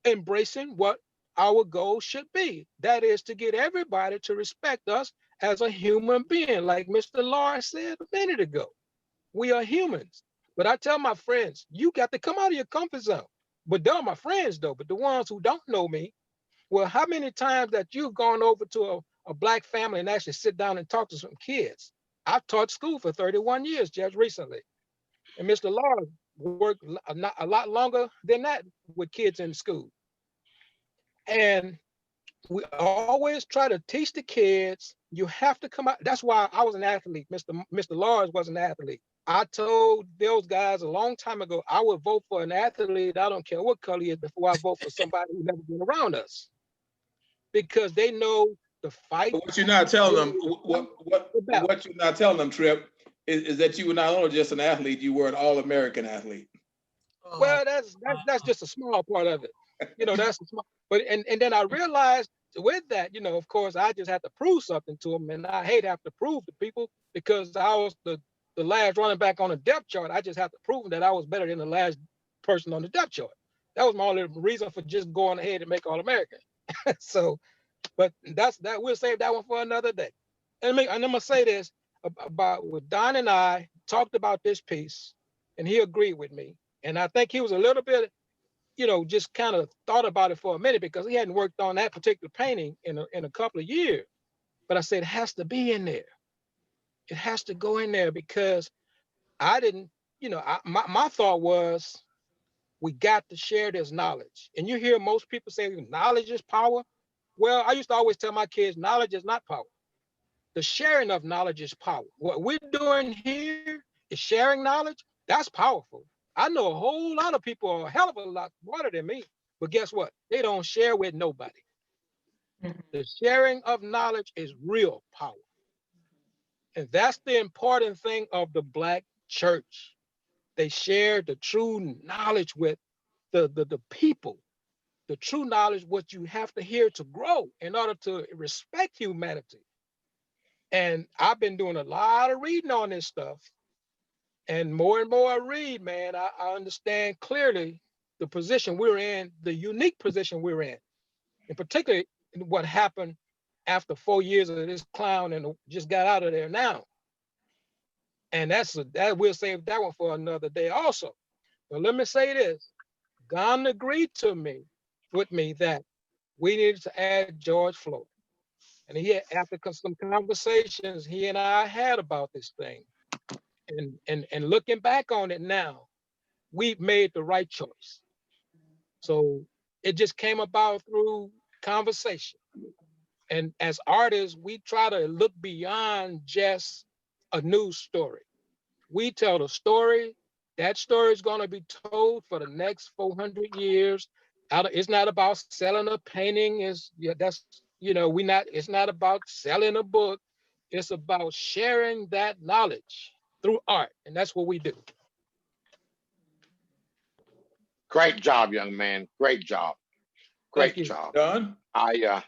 embracing what our goal should be. That is to get everybody to respect us as a human being. Like Mr. Lars said a minute ago, we are humans. But I tell my friends, you got to come out of your comfort zone. But they're my friends though, but the ones who don't know me, well, how many times that you've gone over to a Black family and actually sit down and talk to some kids? I've taught school for 31 years just recently. And Mr. Lars worked a lot longer than that with kids in school. And we always try to teach the kids, you have to come out. That's why I was an athlete. Mr. Lars was an athlete. I told those guys a long time ago, I would vote for an athlete, I don't care what color he is, before I vote for somebody who's never been around us. Because they know the fight. But what you're not telling them, what you're not telling them, Trip, is that you were not only just an athlete, you were an all-American athlete. Well, that's just a small part of it. You know, that's a small, but and then I realized with that, you know, of course, I just had to prove something to them, and I hate having to prove to people because I was the last running back on the depth chart. I just have to prove that I was better than the last person on the depth chart. That was my only reason for just going ahead and make All-American. So, but that we'll save that one for another day. And I'm gonna say this about what Don and I talked about this piece, and he agreed with me. And I think he was a little bit, you know, just kind of thought about it for a minute because he hadn't worked on that particular painting in a couple of years. But I said, it has to be in there. It has to go in there because I didn't, you know, my thought was we got to share this knowledge. And you hear most people say knowledge is power. Well, I used to always tell my kids, knowledge is not power. The sharing of knowledge is power. What we're doing here is sharing knowledge. That's powerful. I know a whole lot of people are a hell of a lot smarter than me, but guess what? They don't share with nobody. The sharing of knowledge is real power. And that's the important thing of the Black church. They share the true knowledge with the people. The true knowledge, what you have to hear to grow in order to respect humanity. And I've been doing a lot of reading on this stuff. And more I read, man, I understand clearly the position we're in, the unique position we're in particular what happened after 4 years of this clown and just got out of there now. And that we'll save that one for another day also. But let me say this, God agreed with me that we needed to add George Floyd. And after some conversations he and I had about this thing, and looking back on it now, we've made the right choice. So it just came about through conversation. And as artists, we try to look beyond just a news story. We tell the story. That story is going to be told for the next 400 years. It's not about selling a painting. It's not about selling a book. It's about sharing that knowledge through art. And that's what we do. Great job, young man. Great job. Great job. Don? Yeah.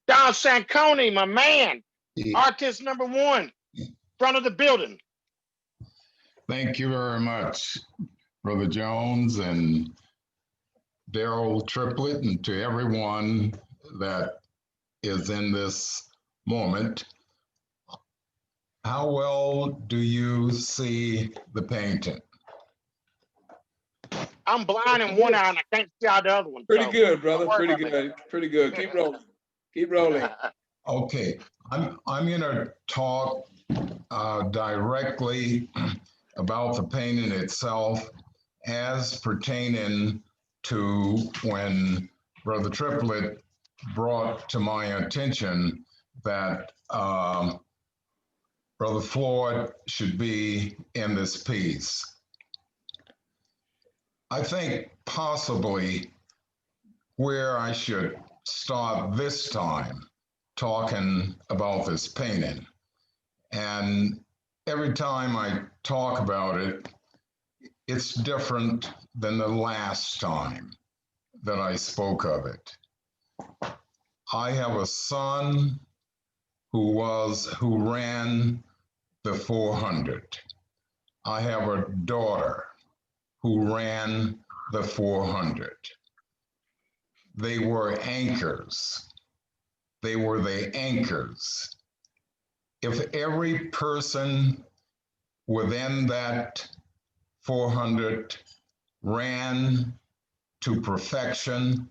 Don Sanconi, my man. Yeah. Artist number one, front of the building. Thank you very much, Brother Jones and Daryl Triplett, and to everyone that is in this moment. How well do you see the painting? I'm blind in one eye and I can't see out the other one. Pretty good, brother. Pretty good. Pretty good. Keep rolling. Keep rolling. Okay, I'm going to talk directly about the painting itself as pertaining to when Brother Triplett brought to my attention that Brother Floyd should be in this piece. I think possibly where I should start this time talking about this painting. And every time I talk about it, it's different than the last time that I spoke of it. I have a son who ran the 400. I have a daughter who ran the 400. They were anchors. They were the anchors. If every person within that 400 ran to perfection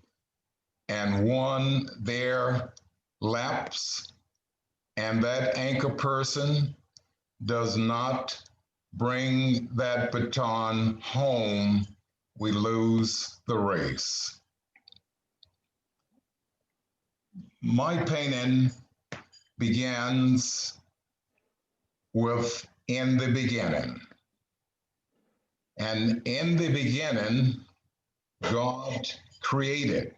and won their laps, and that anchor person does not bring that baton home, we lose the race. My painting begins with in the beginning. And in the beginning, God created.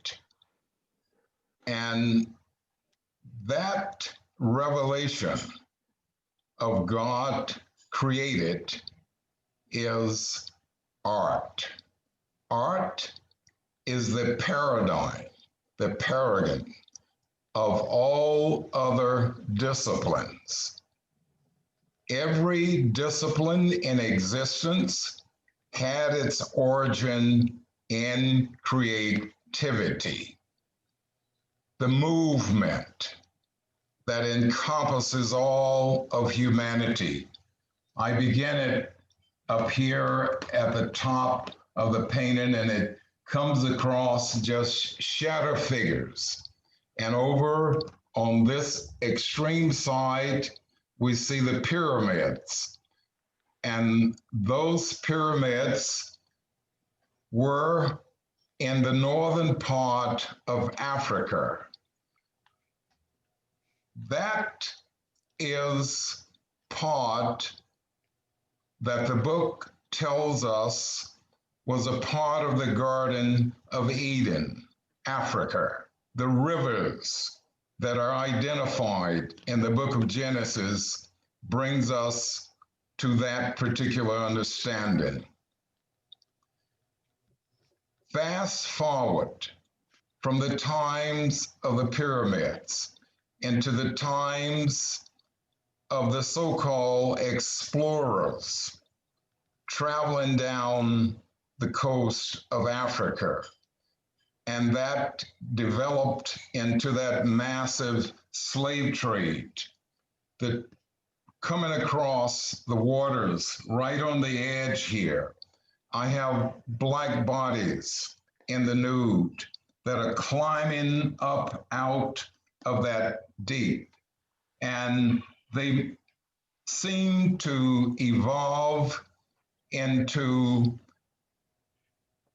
And that revelation of God created is art. Art is the paradigm, the paragon of all other disciplines. Every discipline in existence had its origin in creativity. The movement that encompasses all of humanity. I begin it up here at the top of the painting, and it comes across just shadow figures. And over on this extreme side, we see the pyramids. And those pyramids were in the northern part of Africa. That is part that the book tells us was a part of the Garden of Eden, Africa. The rivers that are identified in the book of Genesis brings us to that particular understanding. Fast forward from the times of the pyramids, into the times of the so-called explorers traveling down the coast of Africa. And that developed into that massive slave trade that coming across the waters right on the edge here. I have black bodies in the nude that are climbing up out of that deep. And they seem to evolve into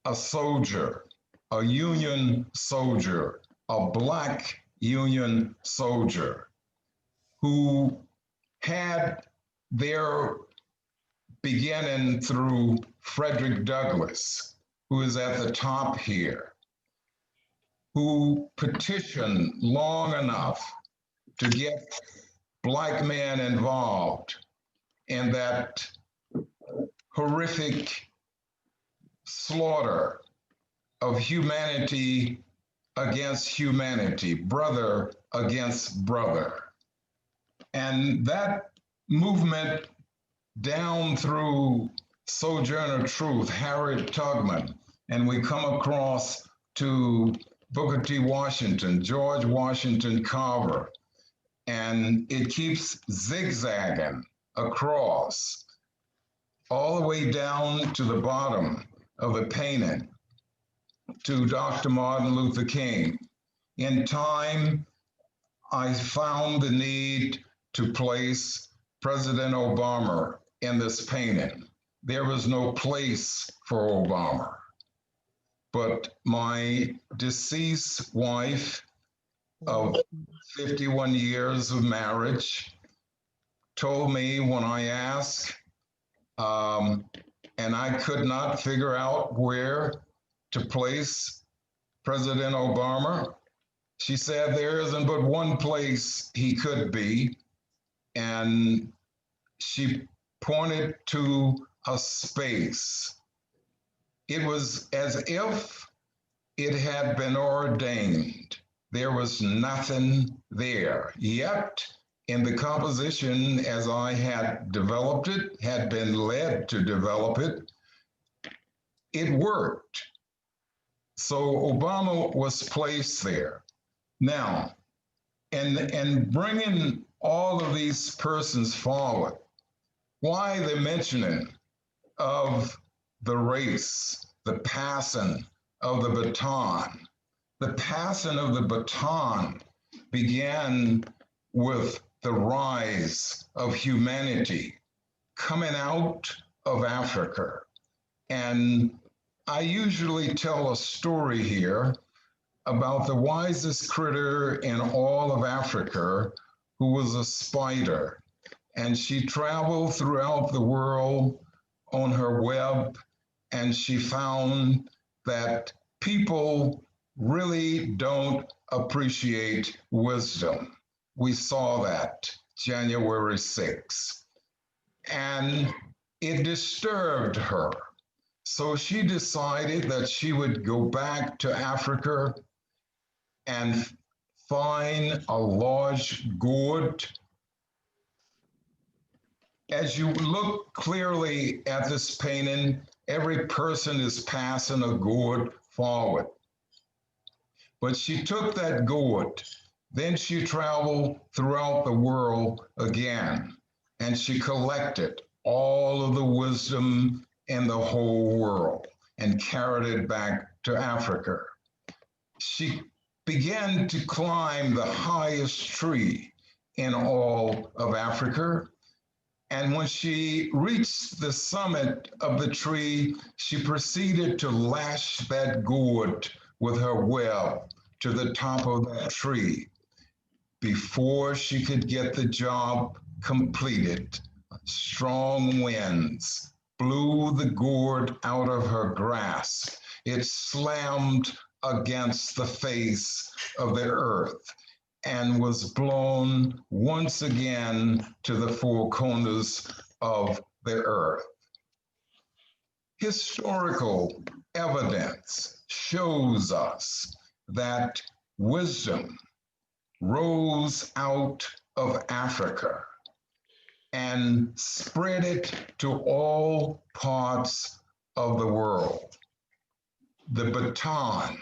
a soldier, a Union soldier, a Black Union soldier who had their beginning through Frederick Douglass, who is at the top here, who petitioned long enough to get Black men involved in that horrific slaughter of humanity against humanity, brother against brother. And that movement down through Sojourner Truth, Harriet Tubman, and we come across to Booker T. Washington, George Washington Carver, and it keeps zigzagging across all the way down to the bottom of the painting to Dr. Martin Luther King. In time, I found the need to place President Obama in this painting. There was no place for Obama. But my deceased wife of 51 years of marriage told me when I asked, and I could not figure out where to place President Obama. She said there isn't but one place he could be, and she pointed to a space. It was as if it had been ordained. There was nothing there. Yet, in the composition as I had developed it, had been led to develop it, it worked. So Obama was placed there. Now, and bringing all of these persons forward, why the mentioning of the race, the passing of the baton? The passing of the baton began with the rise of humanity coming out of Africa. And I usually tell a story here about the wisest critter in all of Africa, who was a spider. And she traveled throughout the world on her web, and she found that people really don't appreciate wisdom. We saw that January 6th, and it disturbed her. So she decided that she would go back to Africa and find a large gourd. As you look clearly at this painting, every person is passing a gourd forward. But she took that gourd, then she traveled throughout the world again, and she collected all of the wisdom in the whole world and carried it back to Africa. She began to climb the highest tree in all of Africa. And when she reached the summit of the tree, she proceeded to lash that gourd with her web to the top of that tree. Before she could get the job completed, strong winds blew the gourd out of her grasp. It slammed against the face of the earth and was blown once again to the four corners of the earth. Historical evidence shows us that wisdom rose out of Africa and spread it to all parts of the world. The baton,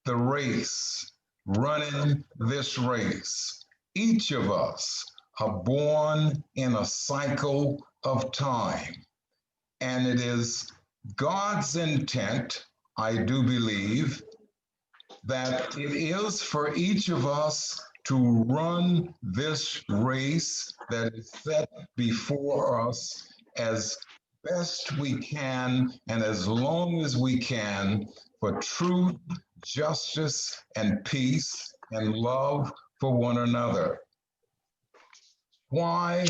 the race, running this race. Each of us are born in a cycle of time. And it is God's intent, I do believe, that it is for each of us to run this race that is set before us as best we can and as long as we can for truth, justice, and peace and love for one another. Why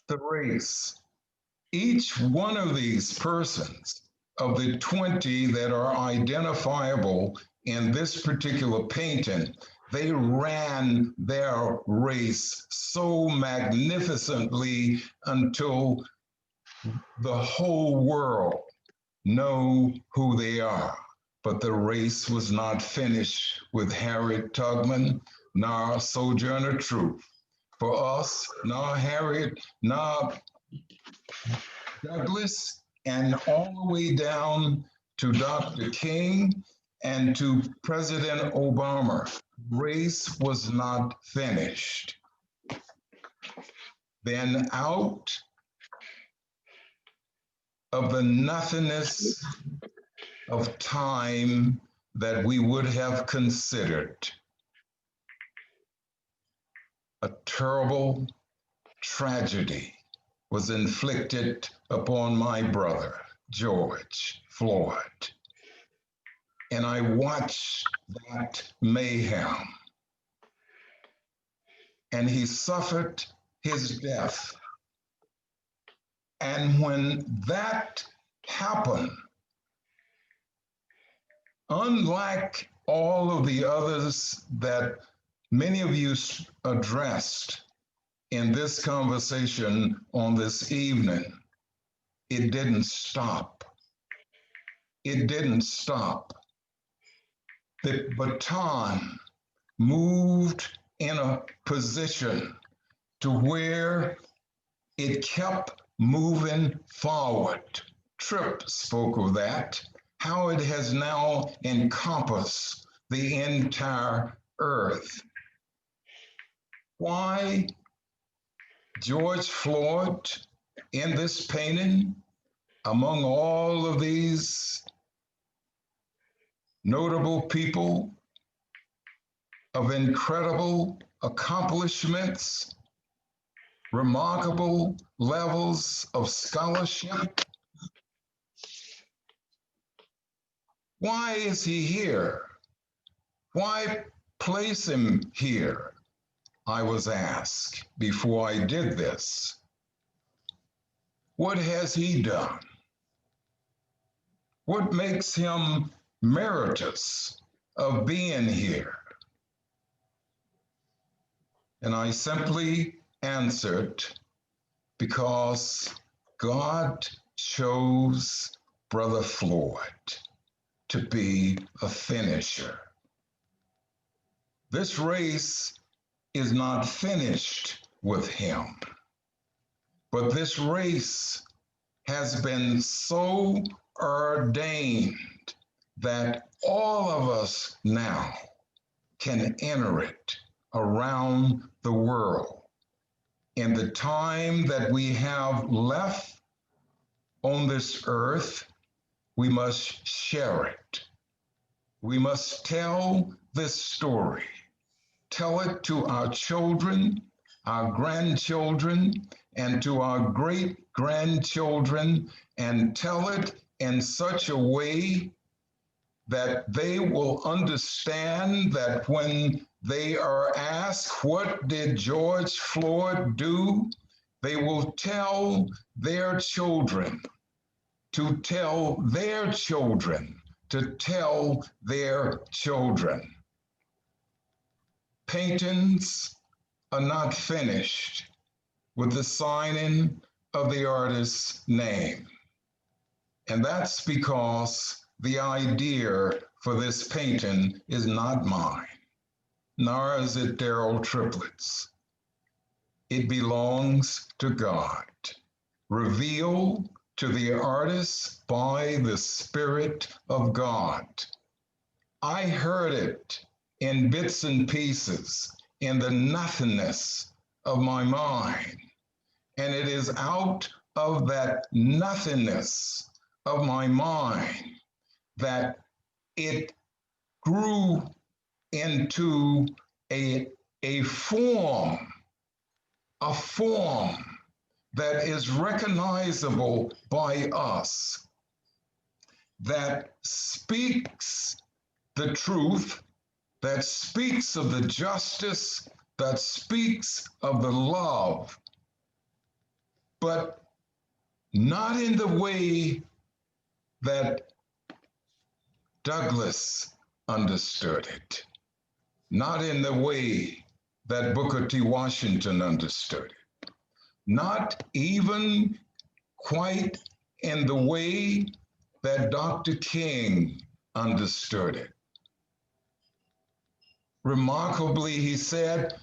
the race? Each one of these persons, of the 20 that are identifiable in this particular painting, they ran their race so magnificently until the whole world know who they are. But the race was not finished with Harriet Tubman, nor Sojourner Truth. For us, nor Harriet, nor Douglas, and all the way down to Dr. King and to President Obama, race was not finished. Then out of the nothingness of time that we would have considered, a terrible tragedy was inflicted upon my brother, George Floyd. And I watched that mayhem. And he suffered his death. And when that happened, unlike all of the others that many of you addressed in this conversation on this evening, it didn't stop. It didn't stop. The baton moved in a position to where it kept moving forward. Tripp spoke of that, how it has now encompassed the entire earth. Why George Floyd in this painting, among all of these notable people of incredible accomplishments, remarkable levels of scholarship? Why is he here? Why place him here? I was asked before I did this. What has he done? What makes him meritorious of being here? And I simply answered, because God chose Brother Floyd to be a finisher. This race is not finished with him, but this race has been so ordained that all of us now can enter it around the world. In the time that we have left on this earth, we must share it. We must tell this story. Tell it to our children, our grandchildren, and to our great-grandchildren, and tell it in such a way that they will understand that when they are asked, what did George Floyd do? They will tell their children to tell their children to tell their children. Paintings are not finished with the signing of the artist's name. And that's because the idea for this painting is not mine. nor is it Daryl Triplett's. It belongs to God, revealed to the artist by the Spirit of God. I heard it in bits and pieces in the nothingness of my mind. And it is out of that nothingness of my mind that it grew into a form that is recognizable by us, that speaks the truth, that speaks of the justice, that speaks of the love, but not in the way that Douglas understood it, not in the way that Booker T. Washington understood it, not even quite in the way that Dr. King understood it. Remarkably, he said,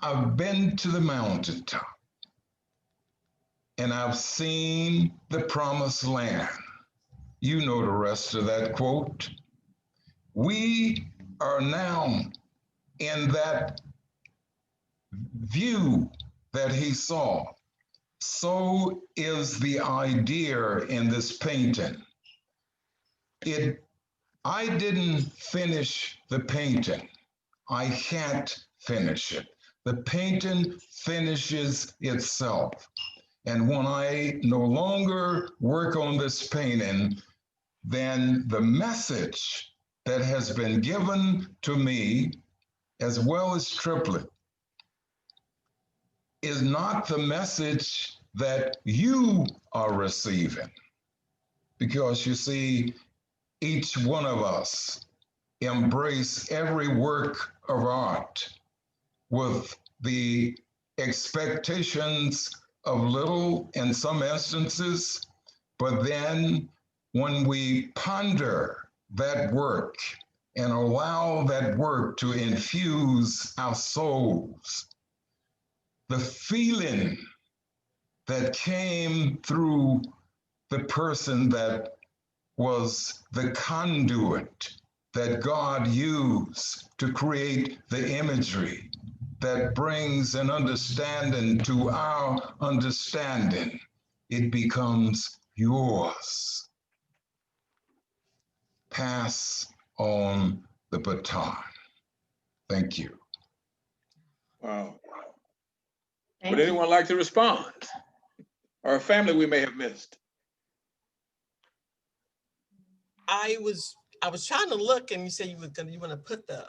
I've been to the mountaintop and I've seen the promised land. You know the rest of that quote. We are now in that view that he saw. So is the idea in this painting. I didn't finish the painting. I can't finish it. The painting finishes itself. And when I no longer work on this painting, then the message that has been given to me, as well as Triplett, is not the message that you are receiving. Because you see, each one of us embrace every work of art with the expectations of little in some instances, but then when we ponder that work and allow that work to infuse our souls, the feeling that came through the person that was the conduit that God used to create the imagery that brings an understanding to our understanding, it becomes yours. Pass on the baton. Thank you. Wow. Thank Would you. anyone like to respond? Or a family we may have missed? I was trying to look, and you said you want to put the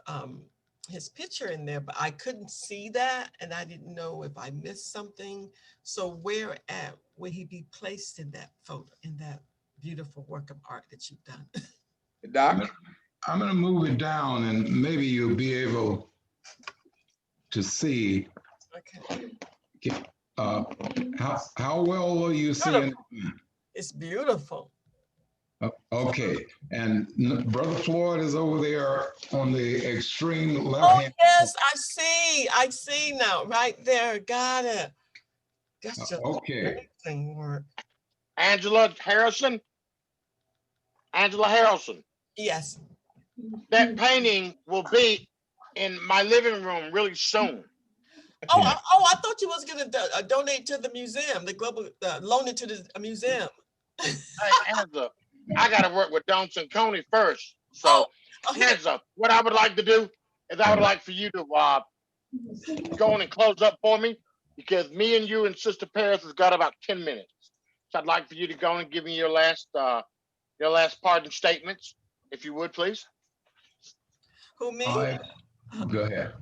his picture in there, but I couldn't see that, and I didn't know if I missed something. So where would he be placed in that photo, in that beautiful work of art that you've done? Doc? I'm going to move it down, and maybe you'll be able to see. Okay. How well are you seeing? It's beautiful. Okay, and Brother Floyd is over there on the extreme left Oh hand. yes, I see now, right there. Got it. That's just Okay. amazing work. Angela Harrison. Yes. That painting will be in my living room really soon. Oh, I thought you was gonna donate to the museum, the global, loan it to the museum. Hey, Angela, I got to work with Johnson Coney first. So, Angela, what I would like to do is I would like for you to go on and close up for me, because me and you and Sister Paris has got about 10 minutes. So I'd like for you to go and give me your last parting statements, if you would, please. Who, me? Go ahead.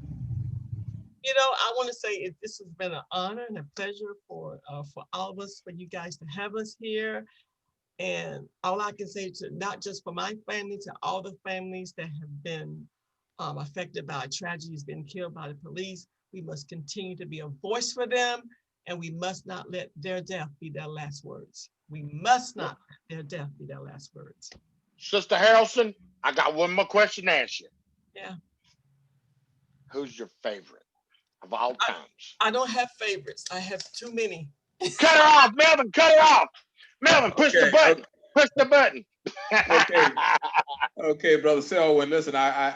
You know, I want to say this has been an honor and a pleasure for all of us, for you guys to have us here. And all I can say, to not just for my family, to all the families that have been affected by tragedies, been killed by the police, we must continue to be a voice for them, and we must not let their death be their last words. We must not let their death be their last words. Sister Harrelson, I got one more question to ask you. Yeah. who's your favorite of all times? I don't have favorites. I have too many. Cut her off, Melvin. Cut her off. Melvin, push the button. Okay. Push the button. Okay. Okay, Brother Selwyn, listen,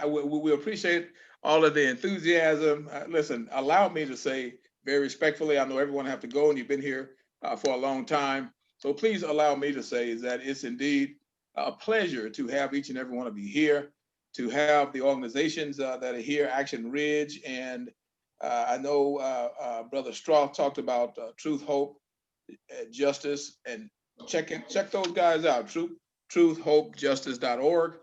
we appreciate all of the enthusiasm. Listen, allow me to say very respectfully, I know everyone have to go and you've been here for a long time. So please allow me to say that it's indeed a pleasure to have each and every one of you here, to have the organizations that are here, Action Ridge, and I know Brother Stroth talked about Truth, Hope, Justice, and check those guys out, truthhopejustice.org.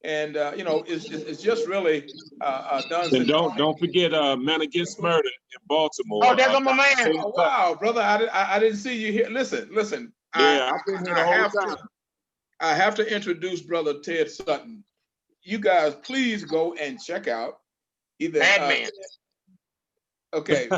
And you know, it's just really done. And don't forget Men Against Murder in Baltimore. Oh, there's my man. Oh, wow, brother, I didn't see you here. Listen. Yeah, I've been here the whole time. I have to introduce Brother Ted Sutton. You guys, please go and check out either. Madman. Okay,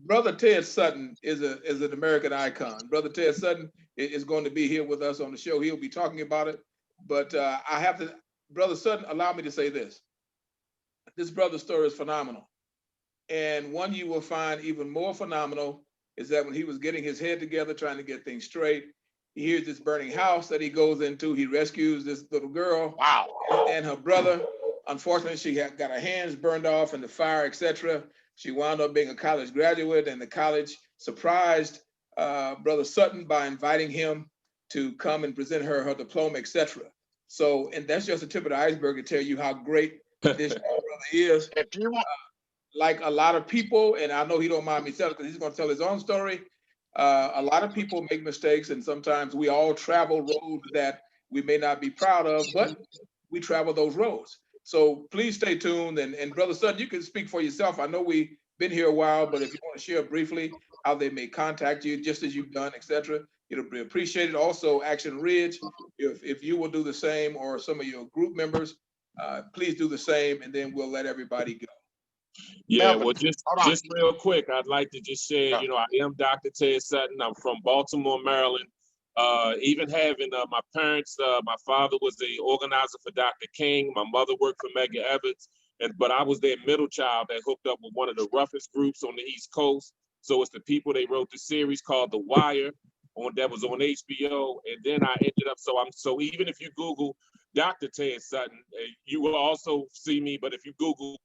Brother Ted Sutton is an American icon. Brother Ted Sutton is going to be here with us on the show. He'll be talking about it. But I have to, Brother Sutton, allow me to say this. This brother's story is phenomenal. And one you will find even more phenomenal is that when he was getting his head together, trying to get things straight, he hears this burning house that he goes into. He rescues this little girl. Wow. And her brother. Unfortunately, she got her hands burned off in the fire, etc. She wound up being a college graduate, and the college surprised Brother Sutton by inviting him to come and present her diploma, etc. So, and that's just the tip of the iceberg to tell you how great this brother is. If you want, like a lot of people, and I know he don't mind me telling because he's going to tell his own story. A lot of people make mistakes, and sometimes we all travel roads that we may not be proud of, but we travel those roads. So please stay tuned. And Brother Sutton, you can speak for yourself. I know we've been here a while, but if you want to share briefly how they may contact you, just as you've done, etc., it'll be appreciated. Also, Action Ridge, if you will do the same, or some of your group members, please do the same, and then we'll let everybody go. Yeah, Melvin, well, just real quick, I'd like to just share, you know, I am Dr. Ted Sutton. I'm from Baltimore, Maryland. Even having my parents, my father was the organizer for Dr. King. My mother worked for Medgar Evers, but I was their middle child that hooked up with one of the roughest groups on the East Coast. So it's the people, they wrote the series called The Wire that was on HBO. And then I ended up, so even if you Google Dr. Ted Sutton, you will also see me, but if you Google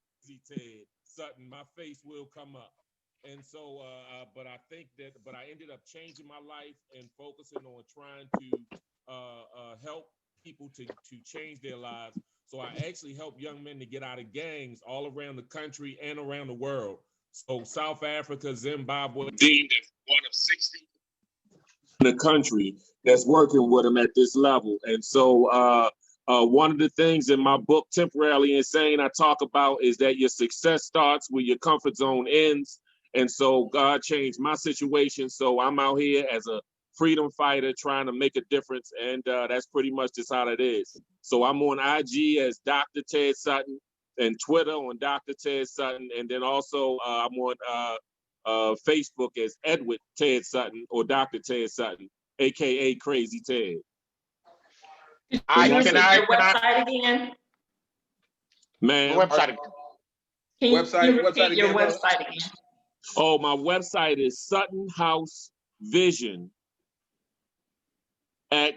Ted Sutton, my face will come up. And so, but I ended up changing my life and focusing on trying to help people to change their lives. So I actually help young men to get out of gangs all around the country and around the world. So South Africa, Zimbabwe, deemed as one of 60 in the country that's working with them at this level. And so one of the things in my book, Temporarily Insane, I talk about is that your success starts where your comfort zone ends. And so God changed my situation. So I'm out here as a freedom fighter trying to make a difference. And that's pretty much just how it is. So I'm on IG as Dr. Ted Sutton and Twitter on Dr. Ted Sutton. And then also I'm on Facebook as Edward Ted Sutton or Dr. Ted Sutton, AKA Crazy Ted. Can you repeat your website again? Man. Website. Can you repeat your website again? Oh, my website is Sutton House Vision at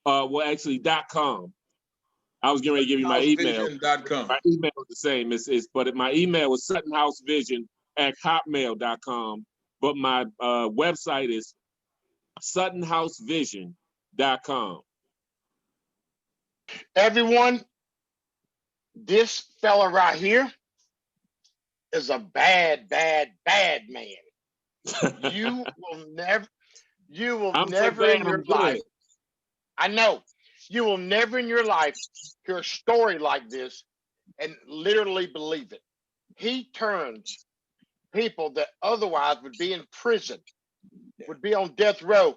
.com. I was getting ready to give you my email. My email is the same. But my email is suttonhousevision@hotmail.com. But my website is suttonhousevision.com. Everyone, this fella right here is a bad man. You will never in your life. I know you will never in your life hear a story like this and literally believe it. He turns people that otherwise would be in prison, would be on death row,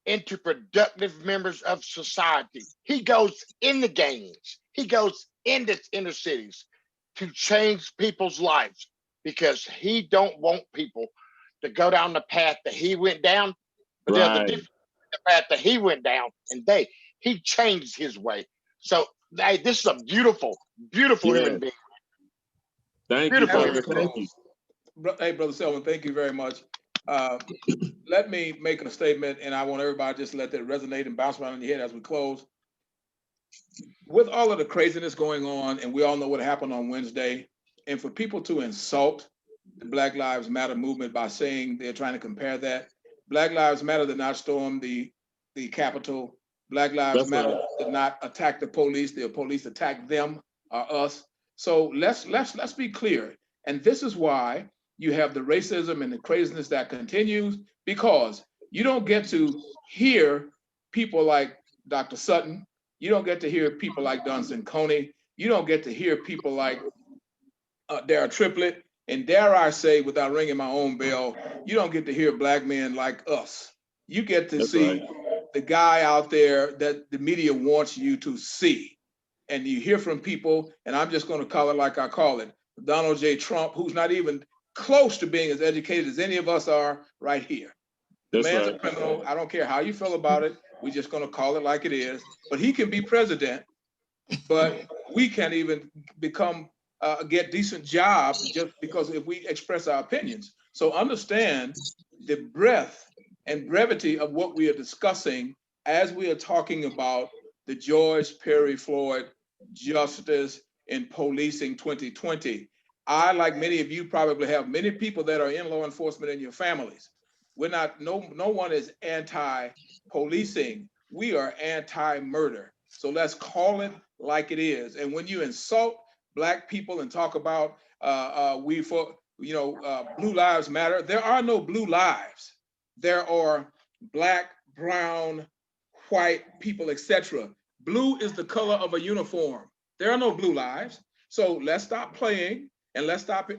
into productive members of society. He goes in the gangs. He goes into inner cities to change people's lives because he don't want people to go down the path that he went down, but there's a different path that he went down, and he changed his way. So this is a beautiful human being. Thank you, Beautiful. brother. Thank you. Hey, Brother Selwyn, thank you very much. Let me make a statement, and I want everybody just to let that resonate and bounce around in your head as we close. With all of the craziness going on, and we all know what happened on Wednesday, and for people to insult the Black Lives Matter movement by saying they're trying to compare that, Black Lives Matter did not storm the Capitol. Black Lives That's Matter right. did not attack the police. The police attacked them or us. So let's be clear. And this is why you have the racism and the craziness that continues, because you don't get to hear people like Dr. Sutton. You don't get to hear people like Dunstan Coney. You don't get to hear people like Daryl Triplett. And dare I say, without ringing my own bell, you don't get to hear Black men like us. You get to That's see right. the guy out there that the media wants you to see. And you hear from people, and I'm just going to call it like I call it, Donald J. Trump, who's not even close to being as educated as any of us are right here. The That's man's right. a criminal. I don't care how you feel about it. We're just going to call it like it is. But he can be president, but we can't even get decent jobs just because if we express our opinions. So understand the breadth and brevity of what we are discussing as we are talking about the George Perry Floyd Justice in Policing 2020. I, like many of you, probably have many people that are in law enforcement in your families. We're not, no one is anti-policing. We are anti-murder. So let's call it like it is. And when you insult Black people and talk about blue lives matter, there are no blue lives. There are Black, brown, white people, etc. Blue is the color of a uniform. There are no blue lives. So let's stop playing and let's stop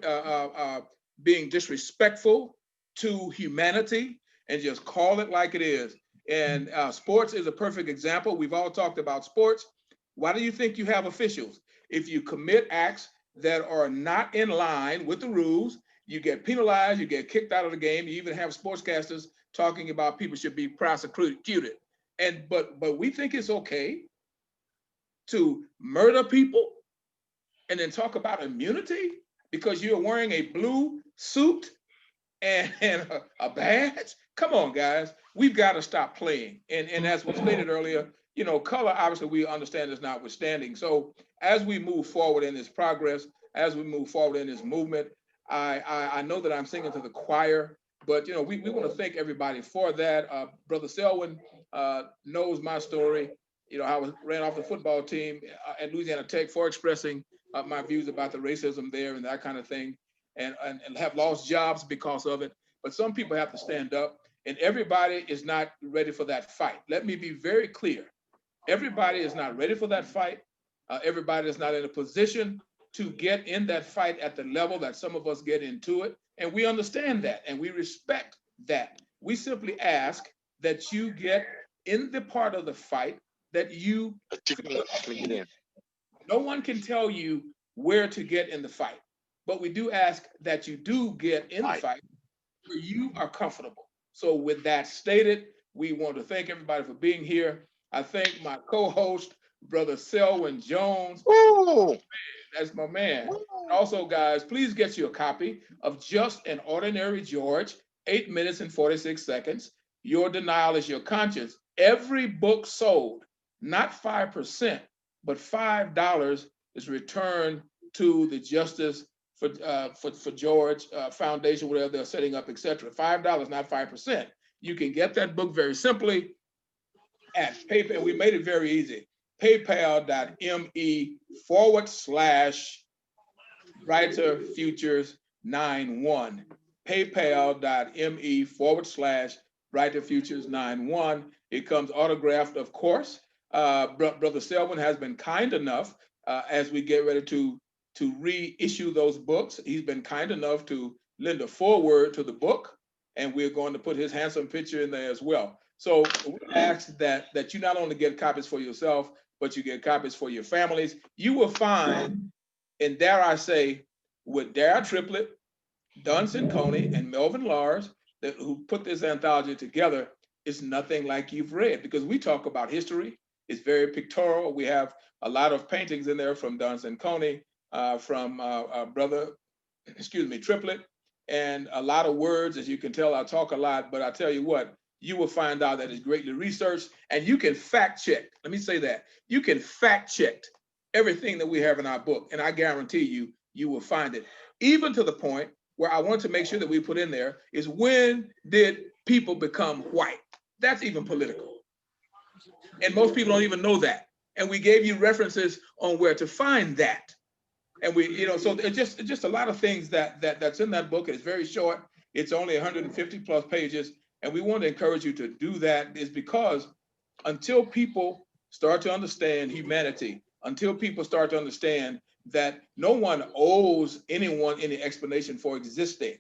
being disrespectful to humanity and just call it like it is. And sports is a perfect example. We've all talked about sports. Why do you think you have officials? If you commit acts that are not in line with the rules, you get penalized, you get kicked out of the game. You even have sportscasters talking about people should be prosecuted. But we think it's okay to murder people and then talk about immunity because you're wearing a blue suit and a badge. Come on, guys, we've got to stop playing. And as was stated earlier, color, obviously we understand is notwithstanding. So as we move forward in this progress, as we move forward in this movement, I know that I'm singing to the choir, but we want to thank everybody for that. Brother Selwyn knows my story. I ran off the football team at Louisiana Tech for expressing my views about the racism there and that kind of thing, and have lost jobs because of it. But some people have to stand up, and everybody is not ready for that fight. Let me be very clear. Everybody is not ready for that fight. Everybody is not in a position to get in that fight at the level that some of us get into it. And we understand that and we respect that. We simply ask that you get in the part of the fight that you no one can tell you where to get in the fight, but we do ask that you do get in the fight where you are comfortable. So with that stated, we want to thank everybody for being here. I thank my co-host, Brother Selwyn Jones. Ooh. That's my man. Also, guys, please get you a copy of Just an Ordinary George, 8 minutes and 46 seconds. Your Denial is Your Conscience. Every book sold, not 5%, but $5 is returned to the Justice for George Foundation, whatever they're setting up, etc. $5, not 5%. You can get that book very simply at PayPal. We made it very easy. PayPal.me/BrighterFutures91. PayPal.me/BrighterFutures91. It comes autographed, of course. Brother Selwyn has been kind enough as we get ready to reissue those books. He's been kind enough to lend a foreword to the book, and we're going to put his handsome picture in there as well. So we ask that you not only get copies for yourself, but you get copies for your families. You will find, and dare I say, with Daryl Triplett, Dunstan Coney, and Melvin Lars, who put this anthology together, it's nothing like you've read, because we talk about history. It's very pictorial. We have a lot of paintings in there from Dunstan Coney, from brother, Triplett, and a lot of words. As you can tell, I talk a lot, but I tell you what, you will find out that it's greatly researched, and you can fact check. Let me say that. You can fact check everything that we have in our book, and I guarantee you, you will find it. Even to the point where I want to make sure that we put in there is, when did people become white? That's even political. And most people don't even know that. And we gave you references on where to find that. And we, so it's just a lot of things that's in that book. It's very short. It's only 150 plus pages. And we want to encourage you to do that, is because until people start to understand humanity, until people start to understand that no one owes anyone any explanation for existing,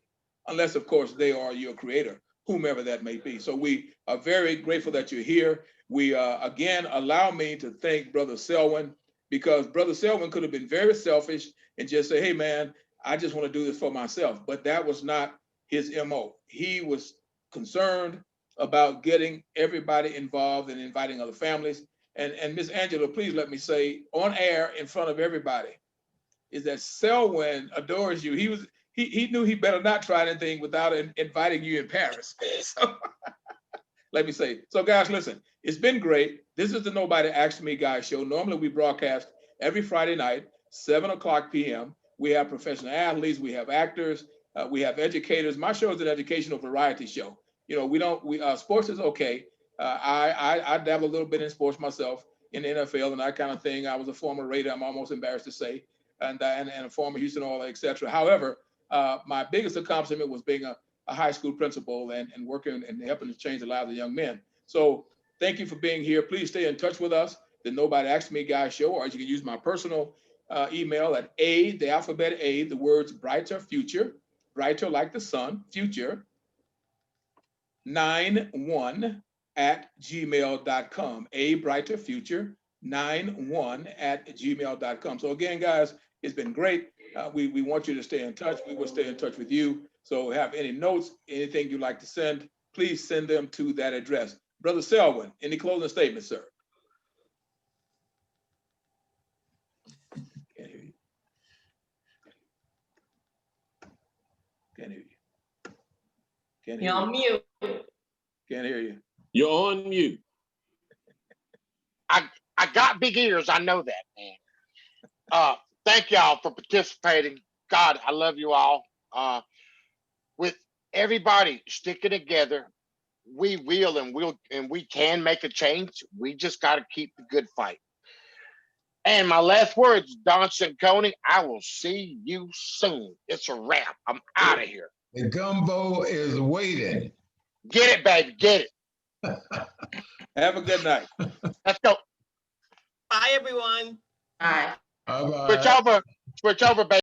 unless, of course, they are your creator, whomever that may be. So we are very grateful that you're here. We, again, allow me to thank Brother Selwyn, because Brother Selwyn could have been very selfish and just say, hey, man, I just want to do this for myself. But that was not his MO. He was concerned about getting everybody involved and inviting other families. And Miss Angela, please let me say on air in front of everybody, is that Selwyn adores you. He knew he better not try anything without inviting you in Paris. So let me say, so guys, listen, it's been great. This is the Nobody Asked Me Guys show. Normally we broadcast every Friday night, 7:00 p.m. We have professional athletes, we have actors, we have educators. My show is an educational variety show. Sports is okay. I dabble a little bit in sports myself, in the NFL and that kind of thing. I was a former Raider, I'm almost embarrassed to say, and a former Houston Oilers, et cetera. However, my biggest accomplishment was being a high school principal and working and helping to change the lives of young men. So thank you for being here. Please stay in touch with us, the Nobody Asked Me Guys show, or you can use my personal email at the alphabet A, the words brighter future, brighter like the sun, future, 91@gmail.com. A brighter future 91@gmail.com. So again, guys, it's been great. We want you to stay in touch. We will stay in touch with you. So have any notes, anything you'd like to send, please send them to that address. Brother Selwyn, any closing statements, sir? Can't hear you. Can't hear you. Can't hear You're on mute. Can't hear you. You're on mute. I got big ears. I know that, man. Thank y'all for participating. God, I love you all. With everybody sticking together, we will and we can make a change. We just got to keep the good fight. And my last words, Don Ciccone, I will see you soon. It's a wrap. I'm out of here. The gumbo is waiting. Get it, baby. Get it. Have a good night. Let's go. Bye, everyone. Bye. Bye-bye. Switch over, baby.